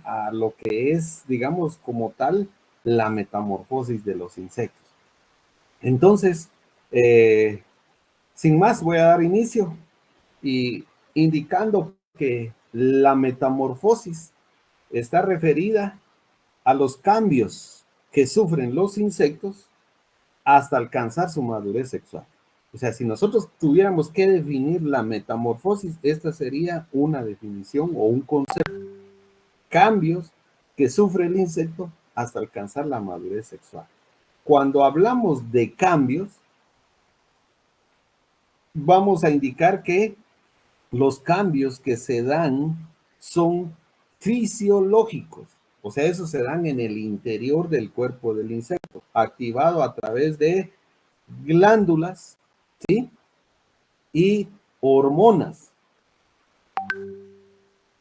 a lo que es, digamos, como tal, la metamorfosis de los insectos. Entonces, sin más, voy a dar inicio y indicando que la metamorfosis está referida a los cambios que sufren los insectos hasta alcanzar su madurez sexual. O sea, si nosotros tuviéramos que definir la metamorfosis, esta sería una definición o un concepto. Cambios que sufre el insecto hasta alcanzar la madurez sexual. Cuando hablamos de cambios, vamos a indicar que los cambios que se dan son fisiológicos, o sea, esos se dan en el interior del cuerpo del insecto, activado a través de glándulas, ¿sí? Y hormonas.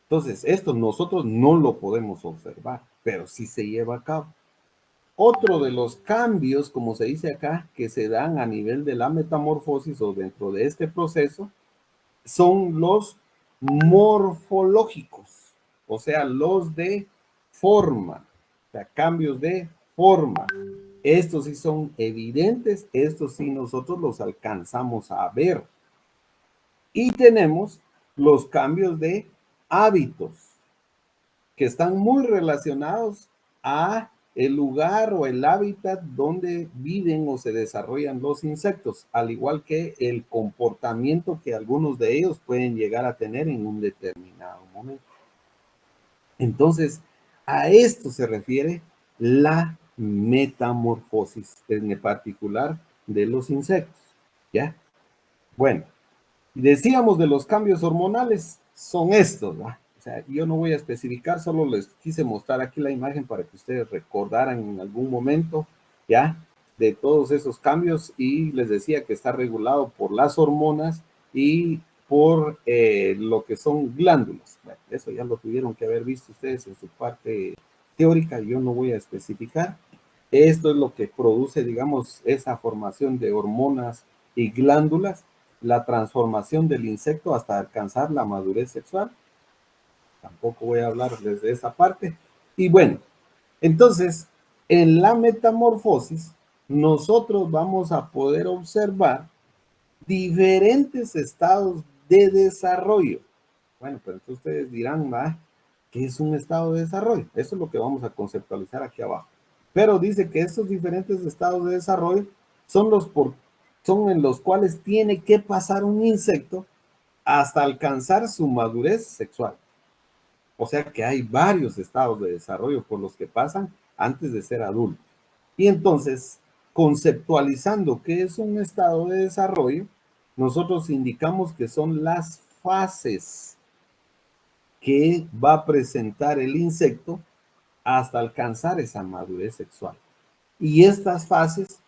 Entonces, esto nosotros no lo podemos observar, pero sí se lleva a cabo. Otro de los cambios, como se dice acá, que se dan a nivel de la metamorfosis o dentro de este proceso, son los morfológicos, o sea, los de forma, o sea, cambios de forma. Estos sí son evidentes, estos sí nosotros los alcanzamos a ver. Y tenemos los cambios de hábitos, que están muy relacionados a el lugar o el hábitat donde viven o se desarrollan los insectos, al igual que el comportamiento que algunos de ellos pueden llegar a tener en un determinado momento. Entonces, a esto se refiere la metamorfosis, en particular de los insectos, ¿ya? Bueno, decíamos de los cambios hormonales, son estos, ¿va? O sea, yo no voy a especificar, solo les quise mostrar aquí la imagen para que ustedes recordaran en algún momento, ¿ya? De todos esos cambios y les decía que está regulado por las hormonas y por lo que son glándulas. Bueno, eso ya lo tuvieron que haber visto ustedes en su parte teórica, yo no voy a especificar. Esto es lo que produce, digamos, esa formación de hormonas y glándulas, la transformación del insecto hasta alcanzar la madurez sexual. Tampoco voy a hablar desde esa parte. Y bueno, entonces, en la metamorfosis, nosotros vamos a poder observar diferentes estados de desarrollo. Bueno, pero entonces ustedes dirán, ¿va? ¿Qué es un estado de desarrollo? Eso es lo que vamos a conceptualizar aquí abajo. Pero dice que estos diferentes estados de desarrollo son en los cuales tiene que pasar un insecto hasta alcanzar su madurez sexual. O sea que hay varios estados de desarrollo por los que pasan antes de ser adultos. Y entonces, conceptualizando qué es un estado de desarrollo, nosotros indicamos que son las fases que va a presentar el insecto hasta alcanzar esa madurez sexual. Y estas fases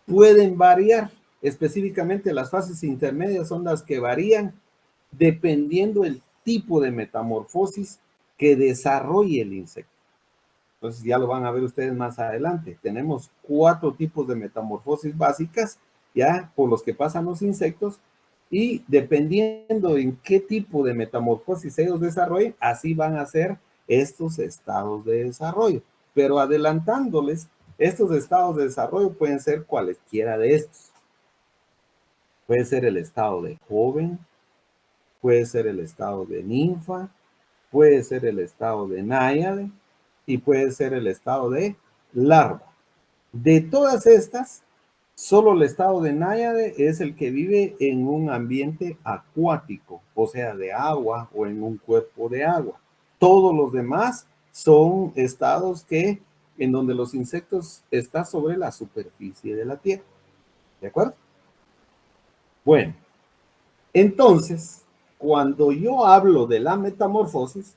pueden variar. Específicamente las fases intermedias son las que varían dependiendo el tipo de metamorfosis que desarrolle el insecto. Entonces ya lo van a ver ustedes más adelante. Tenemos 4 tipos de metamorfosis básicas, ya por los que pasan los insectos, y dependiendo en qué tipo de metamorfosis ellos desarrollen, así van a ser estos estados de desarrollo. Pero adelantándoles, estos estados de desarrollo pueden ser cualesquiera de estos. Puede ser el estado de joven, puede ser el estado de ninfa, puede ser el estado de náyade y puede ser el estado de larva. De todas estas, solo el estado de náyade es el que vive en un ambiente acuático, o sea, de agua o en un cuerpo de agua. Todos los demás son estados en donde los insectos están sobre la superficie de la tierra. ¿De acuerdo? Bueno, entonces, cuando yo hablo de la metamorfosis,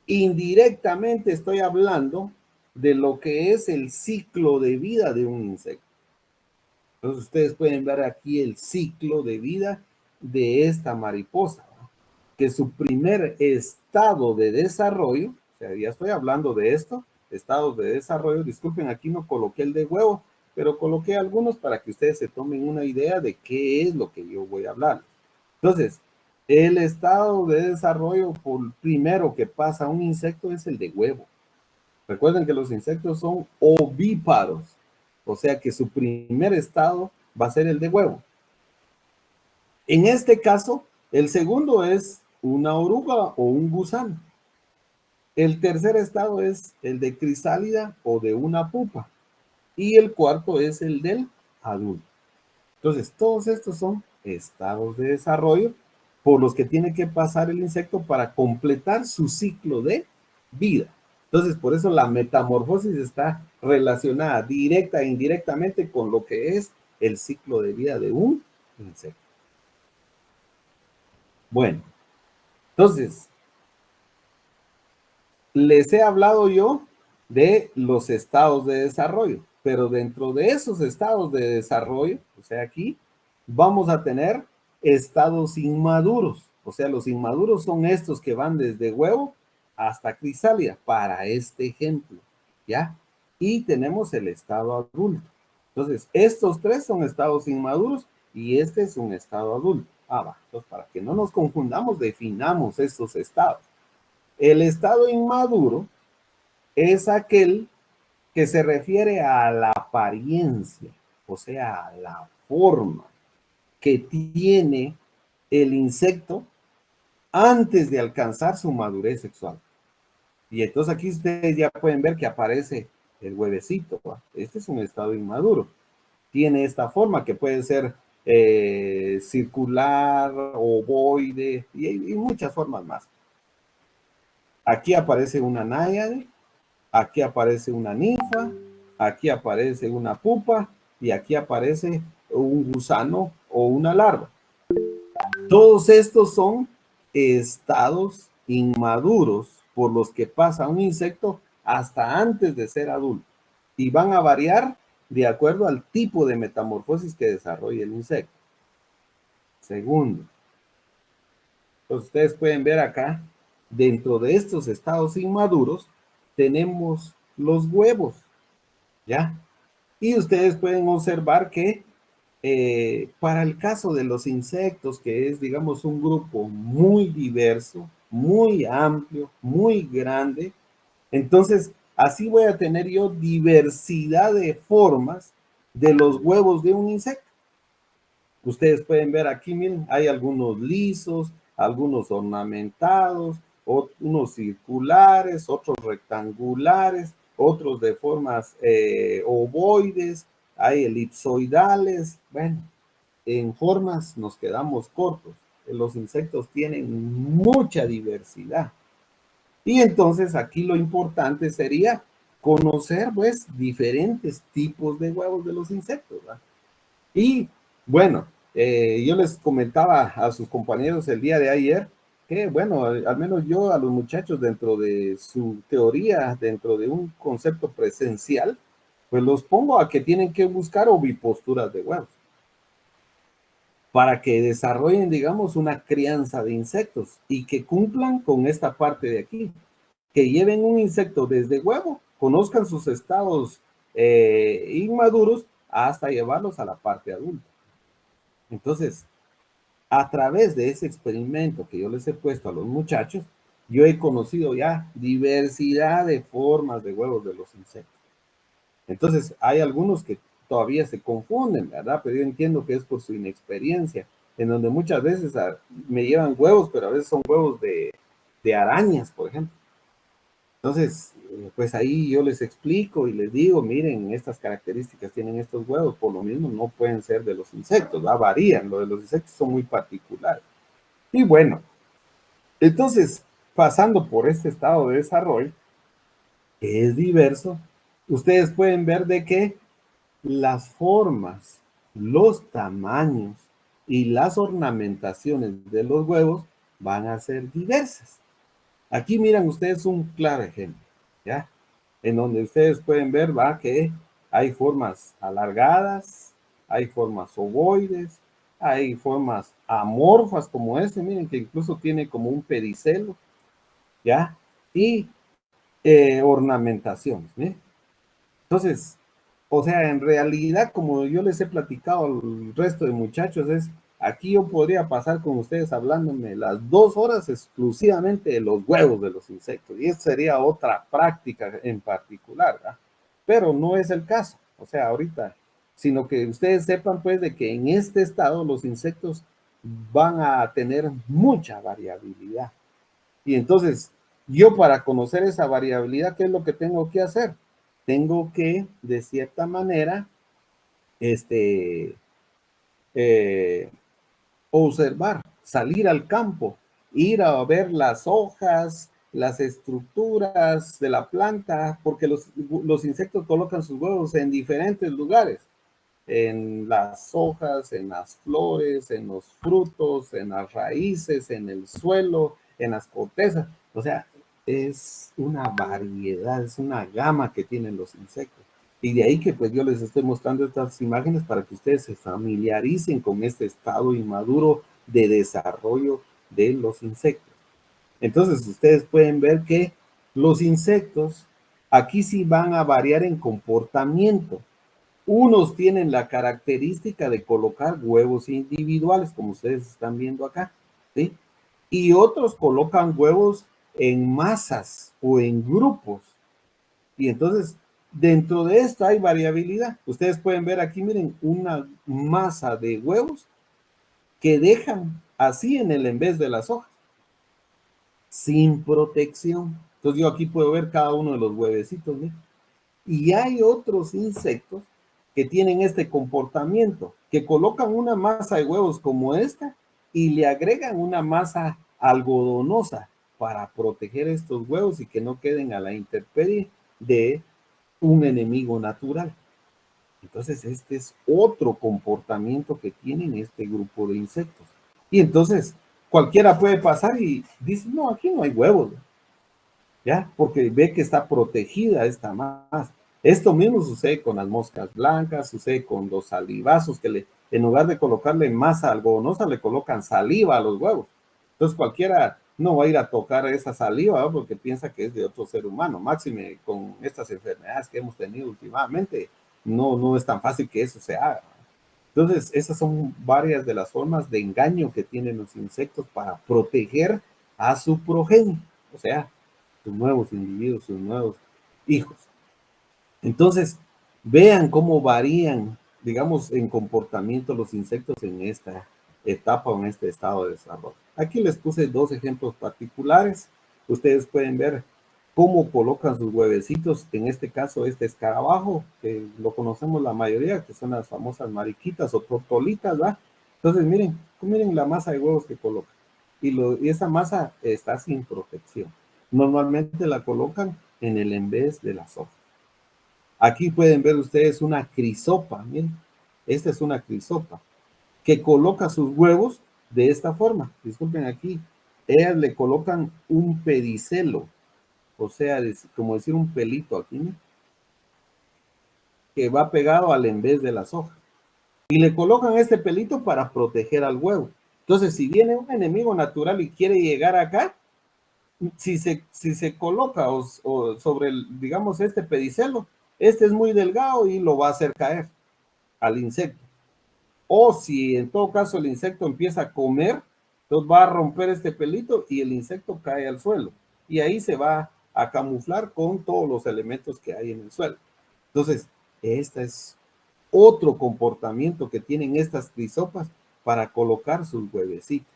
indirectamente estoy hablando de lo que es el ciclo de vida de un insecto. Entonces ustedes pueden ver aquí el ciclo de vida de esta mariposa, ¿no? Que su primer estado de desarrollo, o sea, ya estoy hablando de esto, estados de desarrollo, disculpen, aquí no coloqué el de huevo, pero coloqué algunos para que ustedes se tomen una idea de qué es lo que yo voy a hablar. Entonces, El estado de desarrollo por primero que pasa un insecto es el de huevo. Recuerden que los insectos son ovíparos, o sea que su primer estado va a ser el de huevo. En este caso, el segundo es una oruga o un gusano. El tercer estado es el de crisálida o de una pupa. Y el cuarto es el del adulto. Entonces, todos estos son estados de desarrollo por los que tiene que pasar el insecto para completar su ciclo de vida. Entonces, por eso la metamorfosis está relacionada directa e indirectamente con lo que es el ciclo de vida de un insecto. Bueno, entonces, les he hablado yo de los estados de desarrollo, pero dentro de esos estados de desarrollo, o sea, aquí vamos a tener estados inmaduros. O sea, los inmaduros son estos que van desde huevo hasta crisálida, para este ejemplo, ¿ya? Y tenemos el estado adulto. Entonces, estos tres son estados inmaduros y este es un estado adulto. Ah, va. Entonces, para que no nos confundamos, definamos estos estados. El estado inmaduro es aquel que se refiere a la apariencia, o sea, a la forma que tiene el insecto antes de alcanzar su madurez sexual. Y entonces aquí ustedes ya pueden ver que aparece el huevecito. ¿Va? Este es un estado inmaduro. Tiene esta forma que puede ser circular, ovoide y muchas formas más. Aquí aparece una náyade, aquí aparece una ninfa, aquí aparece una pupa y aquí aparece un gusano o una larva. Todos estos son estados inmaduros por los que pasa un insecto hasta antes de ser adulto y van a variar de acuerdo al tipo de metamorfosis que desarrolla el insecto. Segundo, pues ustedes pueden ver acá, dentro de estos estados inmaduros, tenemos los huevos, ¿ya? Y ustedes pueden observar que para el caso de los insectos, que es, digamos, un grupo muy diverso, muy amplio, muy grande, entonces así voy a tener yo diversidad de formas de los huevos de un insecto. Ustedes pueden ver aquí, miren, hay algunos lisos, algunos ornamentados, unos circulares, otros rectangulares, otros de formas ovoides, hay elipsoidales. Bueno, en formas nos quedamos cortos. Los insectos tienen mucha diversidad. Y entonces aquí lo importante sería conocer, pues, diferentes tipos de huevos de los insectos, ¿verdad? Y bueno, yo les comentaba a sus compañeros el día de ayer que, bueno, al menos yo a los muchachos dentro de su teoría, dentro de un concepto presencial, pues los pongo a que tienen que buscar oviposturas de huevos para que desarrollen, digamos, una crianza de insectos y que cumplan con esta parte de aquí, que lleven un insecto desde huevo, conozcan sus estados inmaduros hasta llevarlos a la parte adulta. Entonces, a través de ese experimento que yo les he puesto a los muchachos, yo he conocido ya diversidad de formas de huevos de los insectos. Entonces, hay algunos que todavía se confunden, ¿verdad? Pero yo entiendo que es por su inexperiencia, en donde muchas veces me llevan huevos, pero a veces son huevos de arañas, por ejemplo. Entonces, pues ahí yo les explico y les digo, miren, estas características tienen estos huevos, por lo mismo no pueden ser de los insectos, ¿va? Varían, lo de los insectos son muy particulares. Y bueno, entonces, pasando por este estado de desarrollo, que es diverso, ustedes pueden ver de que las formas, los tamaños y las ornamentaciones de los huevos van a ser diversas. Aquí miran ustedes un claro ejemplo, ¿ya? En donde ustedes pueden ver, va, que hay formas alargadas, hay formas ovoides, hay formas amorfas como este, miren que incluso tiene como un pedicelo, ¿ya? Y ornamentaciones, ¿eh? Entonces, o sea, en realidad, como yo les he platicado al resto de muchachos, es Aquí yo podría pasar con ustedes hablándome las 2 horas exclusivamente de los huevos de los insectos. Y esa sería otra práctica en particular, ¿verdad? Pero no es el caso. O sea, ahorita, sino que ustedes sepan pues de que en este estado los insectos van a tener mucha variabilidad. Y entonces, yo para conocer esa variabilidad, ¿qué es lo que tengo que hacer? Tengo que, de cierta manera, este, eh, observar, salir al campo, ir a ver las hojas, las estructuras de la planta, porque los insectos colocan sus huevos en diferentes lugares, en las hojas, en las flores, en los frutos, en las raíces, en el suelo, en las cortezas. O sea, es una variedad, es una gama que tienen los insectos. Y de ahí que pues yo les estoy mostrando estas imágenes para que ustedes se familiaricen con este estado inmaduro de desarrollo de los insectos. Entonces ustedes pueden ver que los insectos aquí sí van a variar en comportamiento. Unos tienen la característica de colocar huevos individuales, como ustedes están viendo acá, ¿sí? Y otros colocan huevos en masas o en grupos. Y entonces, dentro de esto hay variabilidad. Ustedes pueden ver aquí, miren, una masa de huevos que dejan así en vez de las hojas, sin protección. Entonces yo aquí puedo ver cada uno de los huevecitos, ¿sí? Y hay otros insectos que tienen este comportamiento, que colocan una masa de huevos como esta y le agregan una masa algodonosa para proteger estos huevos y que no queden a la intemperie de un enemigo natural. Entonces, este es otro comportamiento que tienen este grupo de insectos. Y entonces, cualquiera puede pasar y dice, no, aquí no hay huevos, ¿ya? Porque ve que está protegida esta masa. Esto mismo sucede con las moscas blancas, sucede con los salivazos, que en lugar de colocarle masa algodonosa, le colocan saliva a los huevos. Entonces cualquiera no va a ir a tocar esa saliva, ¿no? Porque piensa que es de otro ser humano. Máxime con estas enfermedades que hemos tenido últimamente, no es tan fácil que eso se haga. Entonces, esas son varias de las formas de engaño que tienen los insectos para proteger a su progenie, o sea, sus nuevos individuos, sus nuevos hijos. Entonces, vean cómo varían, digamos, en comportamiento los insectos en esta etapa o en este estado de desarrollo. Aquí les puse 2 ejemplos particulares. Ustedes pueden ver cómo colocan sus huevecitos, en este caso este escarabajo, que lo conocemos la mayoría, que son las famosas mariquitas o tortolitas, ¿va? Entonces miren la masa de huevos que colocan. Y esa masa está sin protección. Normalmente la colocan en el envés de las hojas. Aquí pueden ver ustedes una crisopa, miren, esta es una crisopa, que coloca sus huevos de esta forma. Disculpen aquí, ellas le colocan un pedicelo, o sea, como decir un pelito aquí, ¿no? Que va pegado al en vez de las hojas. Y le colocan este pelito para proteger al huevo. Entonces, si viene un enemigo natural y quiere llegar acá, si se coloca o sobre, digamos, este pedicelo, este es muy delgado y lo va a hacer caer al insecto. O si en todo caso el insecto empieza a comer, entonces va a romper este pelito y el insecto cae al suelo. Y ahí se va a camuflar con todos los elementos que hay en el suelo. Entonces, este es otro comportamiento que tienen estas crisopas para colocar sus huevecitos.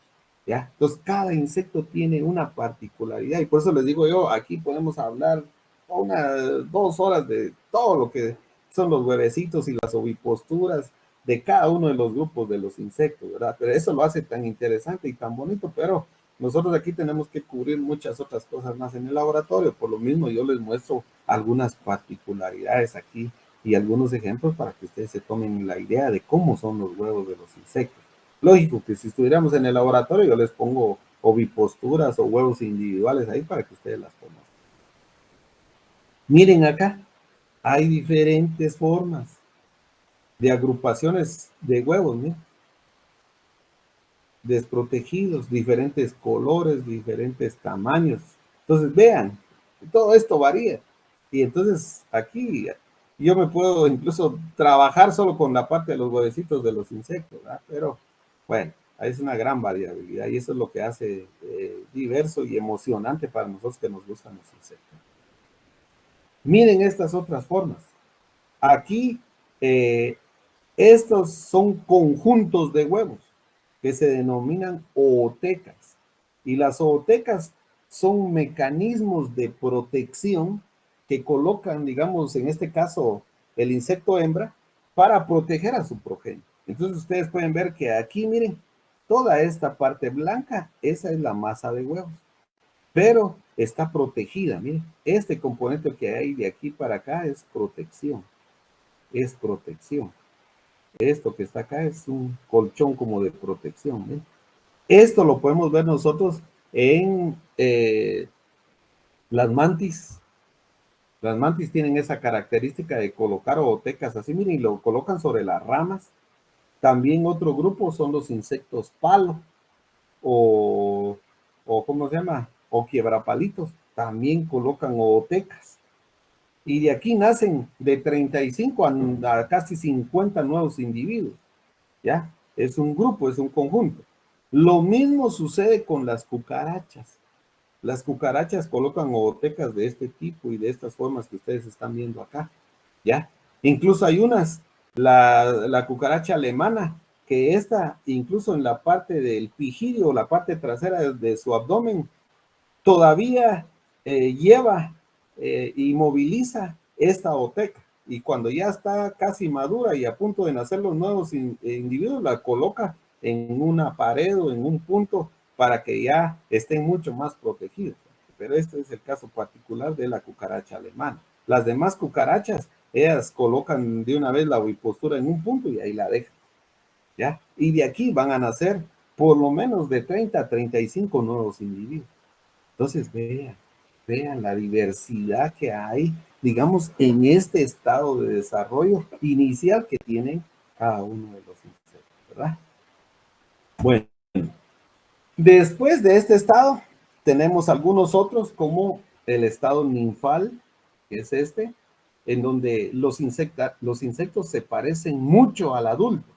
¿Ya? Entonces, cada insecto tiene una particularidad y por eso les digo yo, aquí podemos hablar 2 horas de todo lo que son los huevecitos y las oviposturas de cada uno de los grupos de los insectos, ¿verdad? Pero eso lo hace tan interesante y tan bonito, pero nosotros aquí tenemos que cubrir muchas otras cosas más en el laboratorio, por lo mismo yo les muestro algunas particularidades aquí y algunos ejemplos para que ustedes se tomen la idea de cómo son los huevos de los insectos. Lógico que si estuviéramos en el laboratorio yo les pongo oviposturas o huevos individuales ahí para que ustedes las conozcan. Miren acá, hay diferentes formas de agrupaciones de huevos, ¿no? Desprotegidos, diferentes colores, diferentes tamaños. Entonces, vean, todo esto varía. Y entonces aquí yo me puedo incluso trabajar solo con la parte de los huevecitos de los insectos, ¿verdad? Pero Bueno, es una gran variabilidad y eso es lo que hace diverso y emocionante para nosotros que nos gustan los insectos. Miren estas otras formas. Aquí, estos son conjuntos de huevos que se denominan ootecas. Y las ootecas son mecanismos de protección que colocan, digamos, en este caso, el insecto hembra para proteger a su progenie. Entonces ustedes pueden ver que aquí, miren, toda esta parte blanca, esa es la masa de huevos, pero está protegida. Miren, este componente que hay de aquí para acá es protección, es protección. Esto que está acá es un colchón como de protección. ¿Eh? Esto lo podemos ver nosotros en las mantis. Las mantis tienen esa característica de colocar ootecas así, miren, y lo colocan sobre las ramas. También otro grupo son los insectos palo o ¿cómo se llama? O quiebrapalitos. También colocan ootecas. Y de aquí nacen de 35 a casi 50 nuevos individuos. ¿Ya? Es un grupo, es un conjunto. Lo mismo sucede con las cucarachas. Las cucarachas colocan ootecas de este tipo y de estas formas que ustedes están viendo acá, ¿ya? Incluso hay unas, la cucaracha alemana, que esta, incluso en la parte del pigidio, la parte trasera de su abdomen, todavía lleva y moviliza esta oteca. Y cuando ya está casi madura y a punto de nacer los nuevos individuos, la coloca en una pared o en un punto para que ya estén mucho más protegidos. Pero este es el caso particular de la cucaracha alemana. Las demás cucarachas, ellas colocan de una vez la ovipostura en un punto y ahí la dejan. ¿Ya? Y de aquí van a nacer por lo menos de 30 a 35 nuevos individuos. Entonces, vean la diversidad que hay, digamos, en este estado de desarrollo inicial que tienen cada uno de los insectos, ¿verdad? Bueno, después de este estado, tenemos algunos otros como el estado ninfal, que es este, en donde los insectos se parecen mucho al adulto.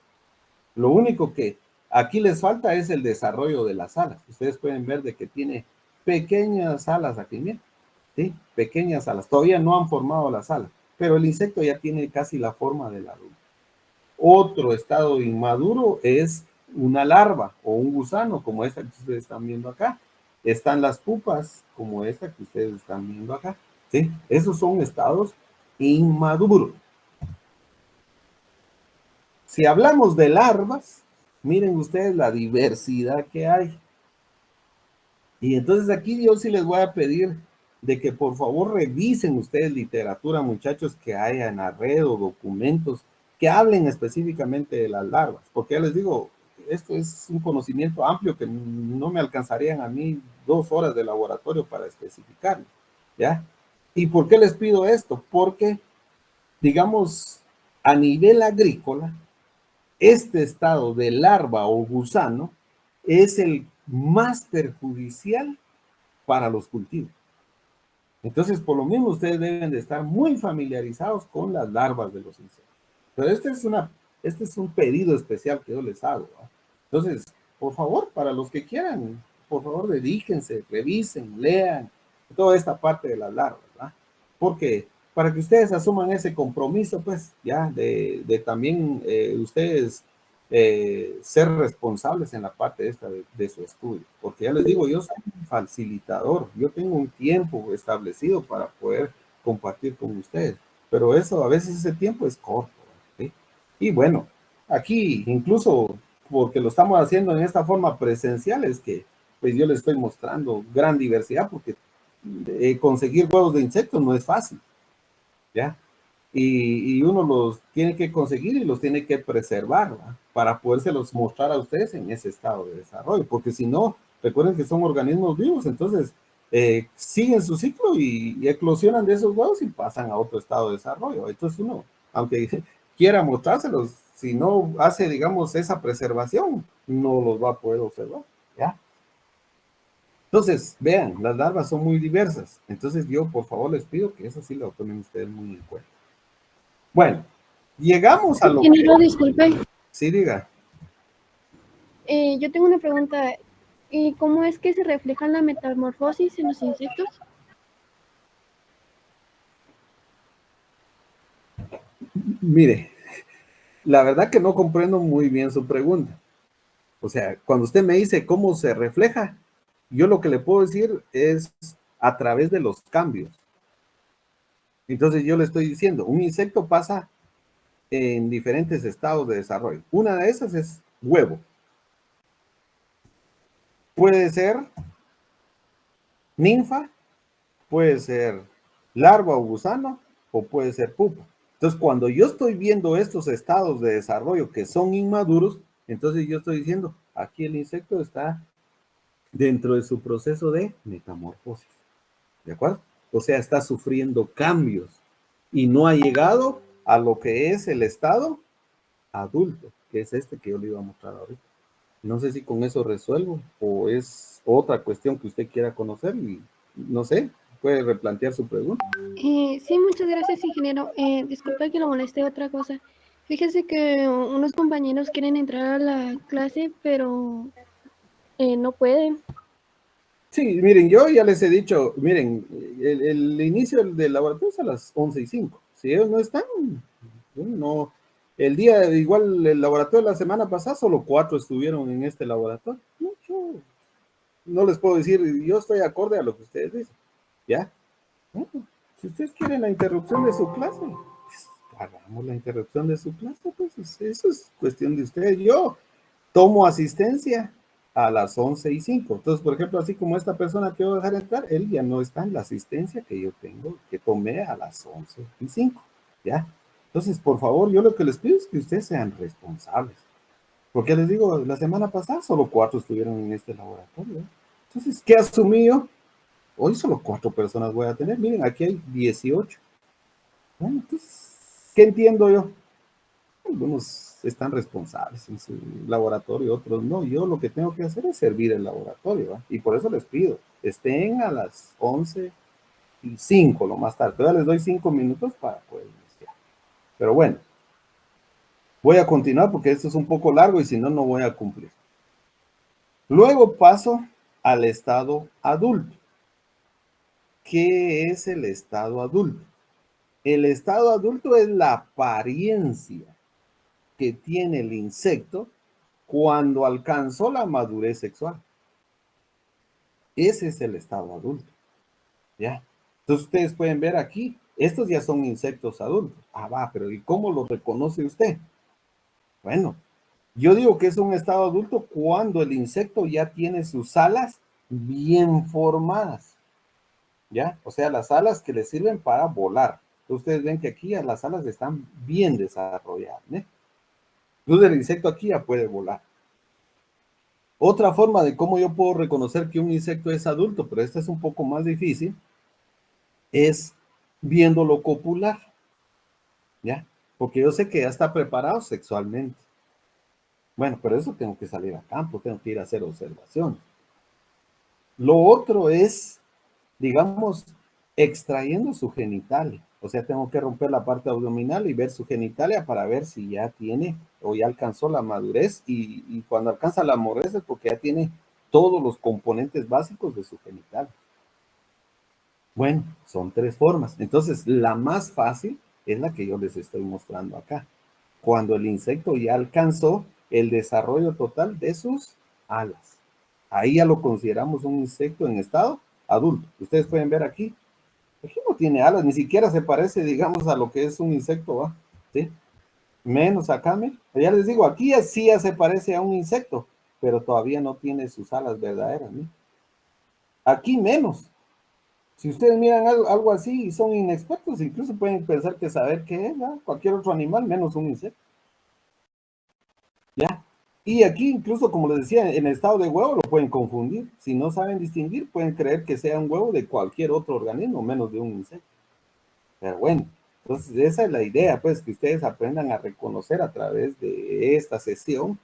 Lo único que aquí les falta es el desarrollo de las alas. Ustedes pueden ver de que tiene pequeñas alas aquí, miren. ¿Sí? Pequeñas alas. Todavía no han formado las alas, pero el insecto ya tiene casi la forma del adulto. Otro estado inmaduro es una larva o un gusano, como esta que ustedes están viendo acá. Están las pupas, como esta que ustedes están viendo acá. ¿Sí? Esos son estados inmaduros. Si hablamos de larvas, miren ustedes la diversidad que hay. Y entonces aquí yo sí les voy a pedir de que por favor revisen ustedes literatura, muchachos, que haya en la red o documentos que hablen específicamente de las larvas, porque ya les digo, esto es un conocimiento amplio que no me alcanzarían a mí 2 horas de laboratorio para especificarlo, ¿ya? ¿Y por qué les pido esto? Porque, digamos, a nivel agrícola, este estado de larva o gusano es el más perjudicial para los cultivos. Entonces, por lo mismo, ustedes deben de estar muy familiarizados con las larvas de los insectos. Pero este es un pedido especial que yo les hago, ¿no? Entonces, por favor, para los que quieran, por favor, dedíquense, revisen, lean toda esta parte de las larvas, ¿verdad? Porque para que ustedes asuman ese compromiso, pues, ya, de también ustedes ser responsables en la parte esta de su estudio. Porque ya les digo, yo soy un facilitador, yo tengo un tiempo establecido para poder compartir con ustedes, pero eso, a veces ese tiempo es corto, ¿sí? Y bueno, aquí incluso porque lo estamos haciendo en esta forma presencial, es que pues yo les estoy mostrando gran diversidad, porque conseguir huevos de insectos no es fácil, ¿ya? Y uno los tiene que conseguir y los tiene que preservar, ¿verdad? Para podérselos mostrar a ustedes en ese estado de desarrollo, porque si no, recuerden que son organismos vivos, entonces siguen su ciclo y eclosionan de esos huevos y pasan a otro estado de desarrollo. Entonces uno, aunque quiera mostrárselos, si no hace, digamos, esa preservación, no los va a poder observar, ¿ya? Entonces, vean, las larvas son muy diversas. Entonces yo, por favor, les pido que eso sí lo tomen ustedes muy en cuenta. Bueno, llegamos a lo que... Ingeniero, disculpe. Sí, diga. Yo tengo una pregunta. ¿Y cómo es que se refleja la metamorfosis en los insectos? Mire, la verdad que no comprendo muy bien su pregunta. O sea, cuando usted me dice cómo se refleja, yo lo que le puedo decir es a través de los cambios. Entonces yo le estoy diciendo, un insecto pasa en diferentes estados de desarrollo. Una de esas es huevo. Puede ser ninfa, puede ser larva o gusano, o puede ser pupa. Entonces, cuando yo estoy viendo estos estados de desarrollo que son inmaduros, entonces yo estoy diciendo, aquí el insecto está dentro de su proceso de metamorfosis. ¿De acuerdo? O sea, está sufriendo cambios y no ha llegado a lo que es el estado adulto, que es este que yo le iba a mostrar ahorita. No sé si con eso resuelvo o es otra cuestión que usted quiera conocer y no sé, puede replantear su pregunta. Sí, muchas gracias, ingeniero. Disculpa que lo moleste otra cosa. Fíjese que unos compañeros quieren entrar a la clase, pero no pueden. Sí, miren, yo ya les he dicho, miren, el inicio del laboratorio es a las 11:05. Si ellos no están, no. El día, igual el laboratorio de la semana pasada, solo 4 estuvieron en este laboratorio. No, yo no les puedo decir, yo estoy acorde a lo que ustedes dicen. ¿Ya? Bueno, si ustedes quieren la interrupción de su clase, pues hagamos la interrupción de su clase, pues eso es cuestión de ustedes. Yo tomo asistencia a las 11:05. Entonces, por ejemplo, así como esta persona que voy a dejar entrar, él ya no está en la asistencia que yo tengo, que tomé a las 11:05. ¿Ya? Entonces, por favor, yo lo que les pido es que ustedes sean responsables. Porque les digo, la semana pasada solo 4 estuvieron en este laboratorio. ¿Eh? Entonces, ¿qué asumí yo? Hoy solo 4 personas voy a tener. Miren, aquí hay 18. Bueno, entonces, ¿qué entiendo yo? Algunos están responsables en su laboratorio, otros no. Yo lo que tengo que hacer es servir el laboratorio, ¿va? Y por eso les pido, estén a las 11:05 lo más tarde. Todavía les doy 5 minutos para poder iniciar. Pero bueno, voy a continuar porque esto es un poco largo y si no, no voy a cumplir. Luego paso al estado adulto. ¿Qué es el estado adulto? El estado adulto es la apariencia que tiene el insecto cuando alcanzó la madurez sexual. Ese es el estado adulto. ¿Ya? Entonces ustedes pueden ver aquí, estos ya son insectos adultos. Ah, va, pero ¿y cómo los reconoce usted? Bueno, yo digo que es un estado adulto cuando el insecto ya tiene sus alas bien formadas. ¿Ya? O sea, las alas que le sirven para volar. Ustedes ven que aquí las alas están bien desarrolladas. ¿Eh? Entonces el insecto aquí ya puede volar. Otra forma de cómo yo puedo reconocer que un insecto es adulto, pero esta es un poco más difícil, es viéndolo copular, ¿ya? Porque yo sé que ya está preparado sexualmente. Bueno, pero eso tengo que salir a campo, tengo que ir a hacer observaciones. Lo otro es, digamos, extrayendo su genitalia. O sea, tengo que romper la parte abdominal y ver su genitalia para ver si ya tiene o ya alcanzó la madurez. Y cuando alcanza la madurez es porque ya tiene todos los componentes básicos de su genital. Bueno, son 3 formas. Entonces, la más fácil es la que yo les estoy mostrando acá. Cuando el insecto ya alcanzó el desarrollo total de sus alas. Ahí ya lo consideramos un insecto en estado adulto. Ustedes pueden ver aquí. Aquí no tiene alas, ni siquiera se parece, digamos, a lo que es un insecto, ¿va? ¿Sí? Menos acá, miren. Ya les digo, aquí sí ya se parece a un insecto, pero todavía no tiene sus alas verdaderas, ¿no? Aquí menos. Si ustedes miran algo así y son inexpertos, incluso pueden pensar que saber qué es, ¿no? Cualquier otro animal, menos un insecto. ¿Ya? Y aquí incluso, como les decía, en el estado de huevo lo pueden confundir. Si no saben distinguir, pueden creer que sea un huevo de cualquier otro organismo, menos de un insecto. Pero bueno, entonces esa es la idea, pues, que ustedes aprendan a reconocer a través de esta sesión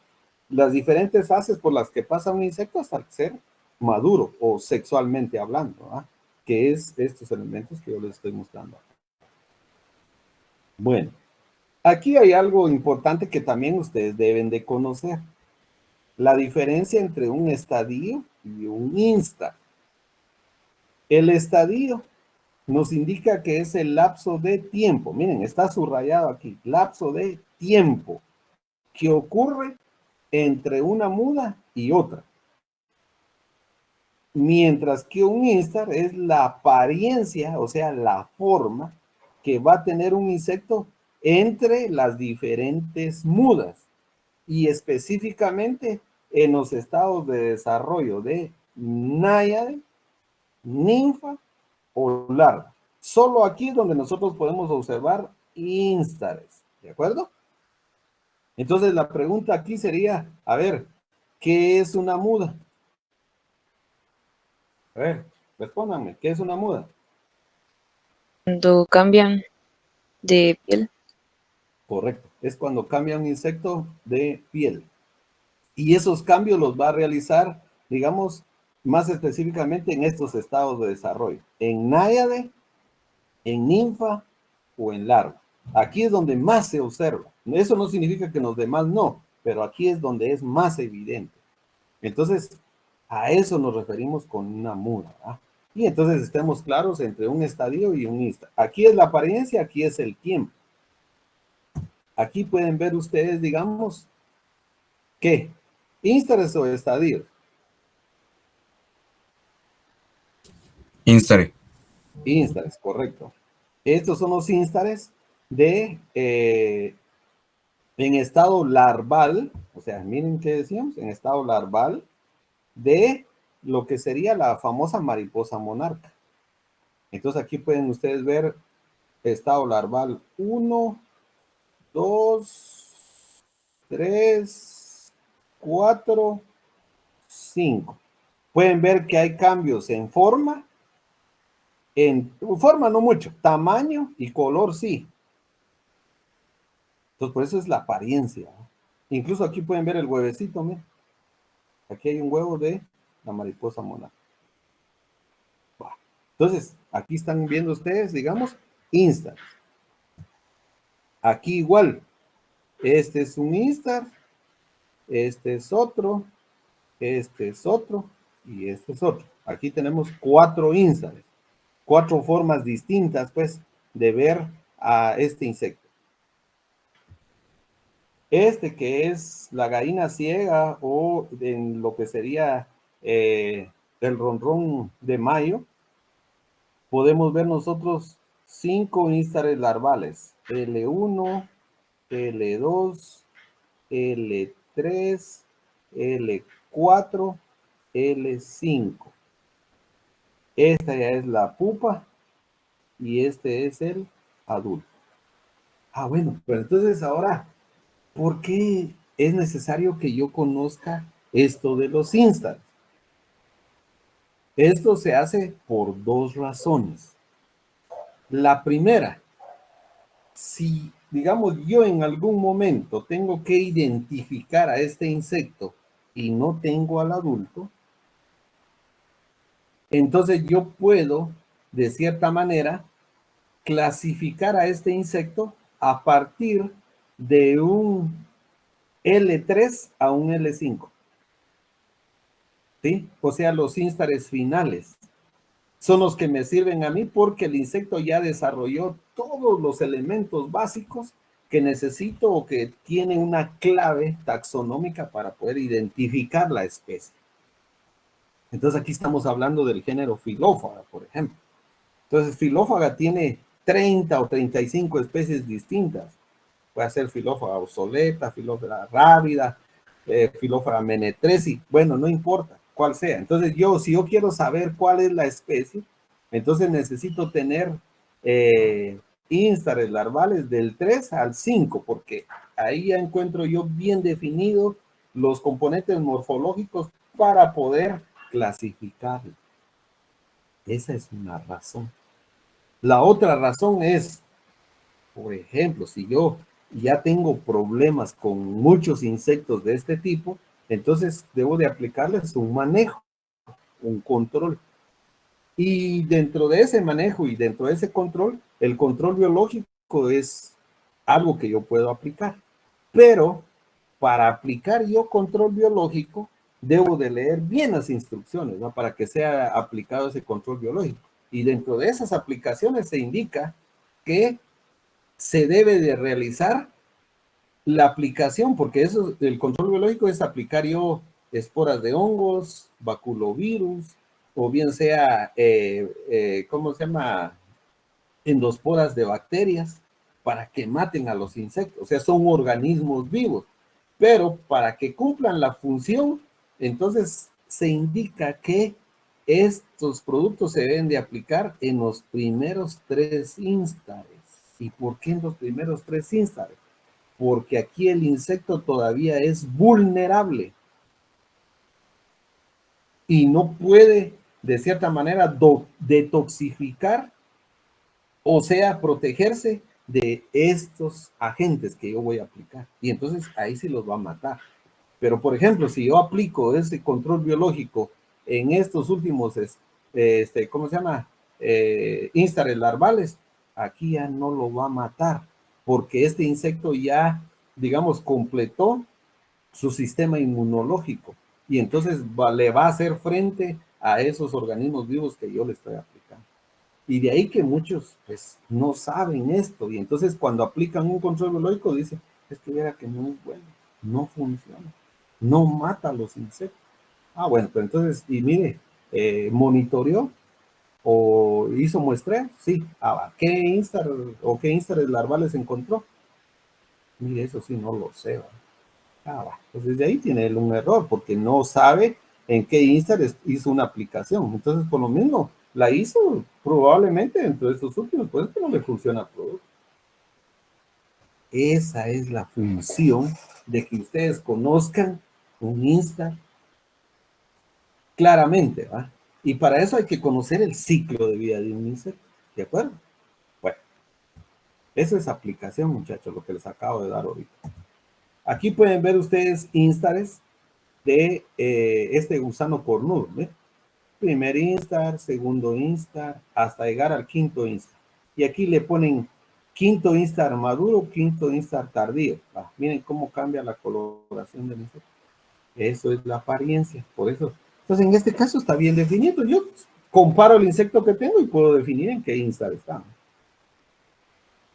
las diferentes fases por las que pasa un insecto hasta ser maduro o sexualmente hablando, ¿ah? Que es estos elementos que yo les estoy mostrando. Bueno, aquí hay algo importante que también ustedes deben de conocer. la diferencia entre un estadio y un instar. El estadio nos indica que es el lapso de tiempo. Miren, está subrayado aquí, lapso de tiempo que ocurre entre una muda y otra. Mientras que un instar es la apariencia, o sea, la forma que va a tener un insecto entre las diferentes mudas y específicamente en los estados de desarrollo de náyade, ninfa o larva. Solo aquí es donde nosotros podemos observar instares, ¿de acuerdo? Entonces la pregunta aquí sería, a ver, ¿qué es una muda? A ver, respóndanme, ¿qué es una muda? Cuando cambian de piel. Correcto, es cuando cambia un insecto de piel. Y esos cambios los va a realizar, digamos, más específicamente en estos estados de desarrollo. En náyade, en ninfa o en larva. Aquí es donde más se observa. Eso no significa que en los demás no, pero aquí es donde es más evidente. Entonces, a eso nos referimos con una muda, ¿verdad? Y entonces estemos claros entre un estadio y un instar. Aquí es la apariencia, aquí es el tiempo. Aquí pueden ver ustedes, digamos, ¿qué? ¿Instares o estadios? Instare. Instares, correcto. Estos son los instares de en estado larval, o sea, miren qué decíamos, en estado larval de lo que sería la famosa mariposa monarca. Entonces aquí pueden ustedes ver estado larval 1, 2, 3, 4, 5. Pueden ver que hay cambios en forma no mucho, tamaño y color sí. Entonces por eso es la apariencia, ¿no? Incluso aquí pueden ver el huevecito, miren. Aquí hay un huevo de la mariposa monarca. Entonces, aquí están viendo ustedes, digamos, instar. Aquí igual, este es un instar, este es otro y este es otro. Aquí tenemos 4 instares, 4 formas distintas, pues, de ver a este insecto. Este que es la gallina ciega o en lo que sería el ronrón de mayo, podemos ver nosotros 5 instares larvales, L1, L2, L3, L4, L5. Esta ya es la pupa y este es el adulto. Ah, bueno, pero entonces ahora, ¿por qué es necesario que yo conozca esto de los instars? Esto se hace por 2 razones. La primera, si, digamos, yo en algún momento tengo que identificar a este insecto y no tengo al adulto, entonces yo puedo, de cierta manera, clasificar a este insecto a partir de un L3 a un L5. ¿Sí? O sea, los instares finales son los que me sirven a mí porque el insecto ya desarrolló todos los elementos básicos que necesito o que tiene una clave taxonómica para poder identificar la especie. Entonces aquí estamos hablando del género Filófaga, por ejemplo. Entonces Filófaga tiene 30 o 35 especies distintas. Puede ser Filófaga obsoleta, Filófaga rávida, Filófaga menetresi, bueno, no importa cuál sea. Entonces si yo quiero saber cuál es la especie, entonces necesito tener instares larvales del 3 al 5, porque ahí ya encuentro yo bien definido los componentes morfológicos para poder clasificarlo. Esa es una razón. La otra razón es, por ejemplo, si yo ya tengo problemas con muchos insectos de este tipo, entonces debo de aplicarles un manejo, un control. Y dentro de ese manejo y dentro de ese control, el control biológico es algo que yo puedo aplicar. Pero para aplicar yo control biológico, debo de leer bien las instrucciones, ¿no? Para que sea aplicado ese control biológico. Y dentro de esas aplicaciones se indica que se debe de realizar la aplicación, porque eso, el control biológico es aplicar yo esporas de hongos, baculovirus, o bien sea, ¿cómo se llama? Endosporas de bacterias, para que maten a los insectos. O sea, son organismos vivos. Pero para que cumplan la función, entonces se indica que estos productos se deben de aplicar en los primeros 3 instares. ¿Y por qué en los primeros 3 instares? Porque aquí el insecto todavía es vulnerable y no puede, de cierta manera, detoxificar, o sea, protegerse de estos agentes que yo voy a aplicar. Y entonces ahí sí los va a matar. Pero, por ejemplo, si yo aplico ese control biológico en estos últimos, ¿cómo se llama? Instares larvales, aquí ya no lo va a matar, porque este insecto ya, digamos, completó su sistema inmunológico y entonces le va a hacer frente a esos organismos vivos que yo le estoy aplicando. Y de ahí que muchos pues no saben esto y entonces cuando aplican un control biológico dicen, es que verá que no es bueno, no funciona, no mata a los insectos. Ah, bueno, pero entonces, y mire, monitoreó o hizo muestreo, sí. Ah, ¿qué instar o qué instares larvales encontró? Mire, eso sí no lo sé, ¿verdad? Ah, pues desde ahí tiene él un error porque no sabe en qué instar hizo una aplicación. Entonces, por lo mismo, la hizo probablemente dentro de estos últimos, pues que no le funciona el producto. Esa es la función de que ustedes conozcan un instar claramente, ¿va? Y para eso hay que conocer el ciclo de vida de un insecto, ¿de acuerdo? Bueno, eso es aplicación, muchachos, lo que les acabo de dar ahorita. Aquí pueden ver ustedes instares de este gusano cornudo, ¿ve? Primer instar, segundo instar, hasta llegar al quinto instar. Y aquí le ponen quinto instar maduro, quinto instar tardío. Ah, miren cómo cambia la coloración del insecto. Eso es la apariencia, por eso. Entonces, en este caso está bien definido. Yo comparo el insecto que tengo y puedo definir en qué instar está.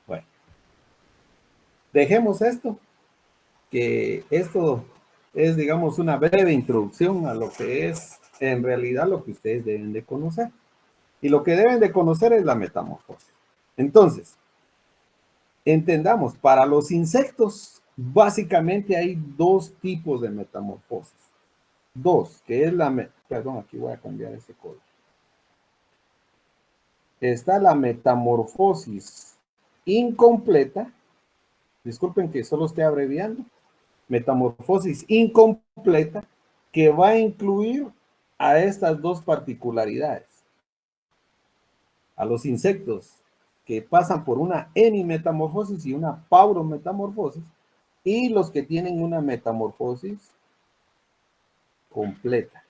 Bueno, dejemos esto, que esto es, digamos, una breve introducción a lo que es en realidad lo que ustedes deben de conocer. Y lo que deben de conocer es la metamorfosis. Entonces, entendamos, para los insectos, básicamente hay 2 tipos de metamorfosis. 2, que es perdón, aquí voy a cambiar ese código. Está la metamorfosis incompleta. Disculpen que solo esté abreviando. Metamorfosis incompleta, que va a incluir a estas 2 particularidades. A los insectos que pasan por una hemimetamorfosis y una paurometamorfosis, y los que tienen una metamorfosis completa,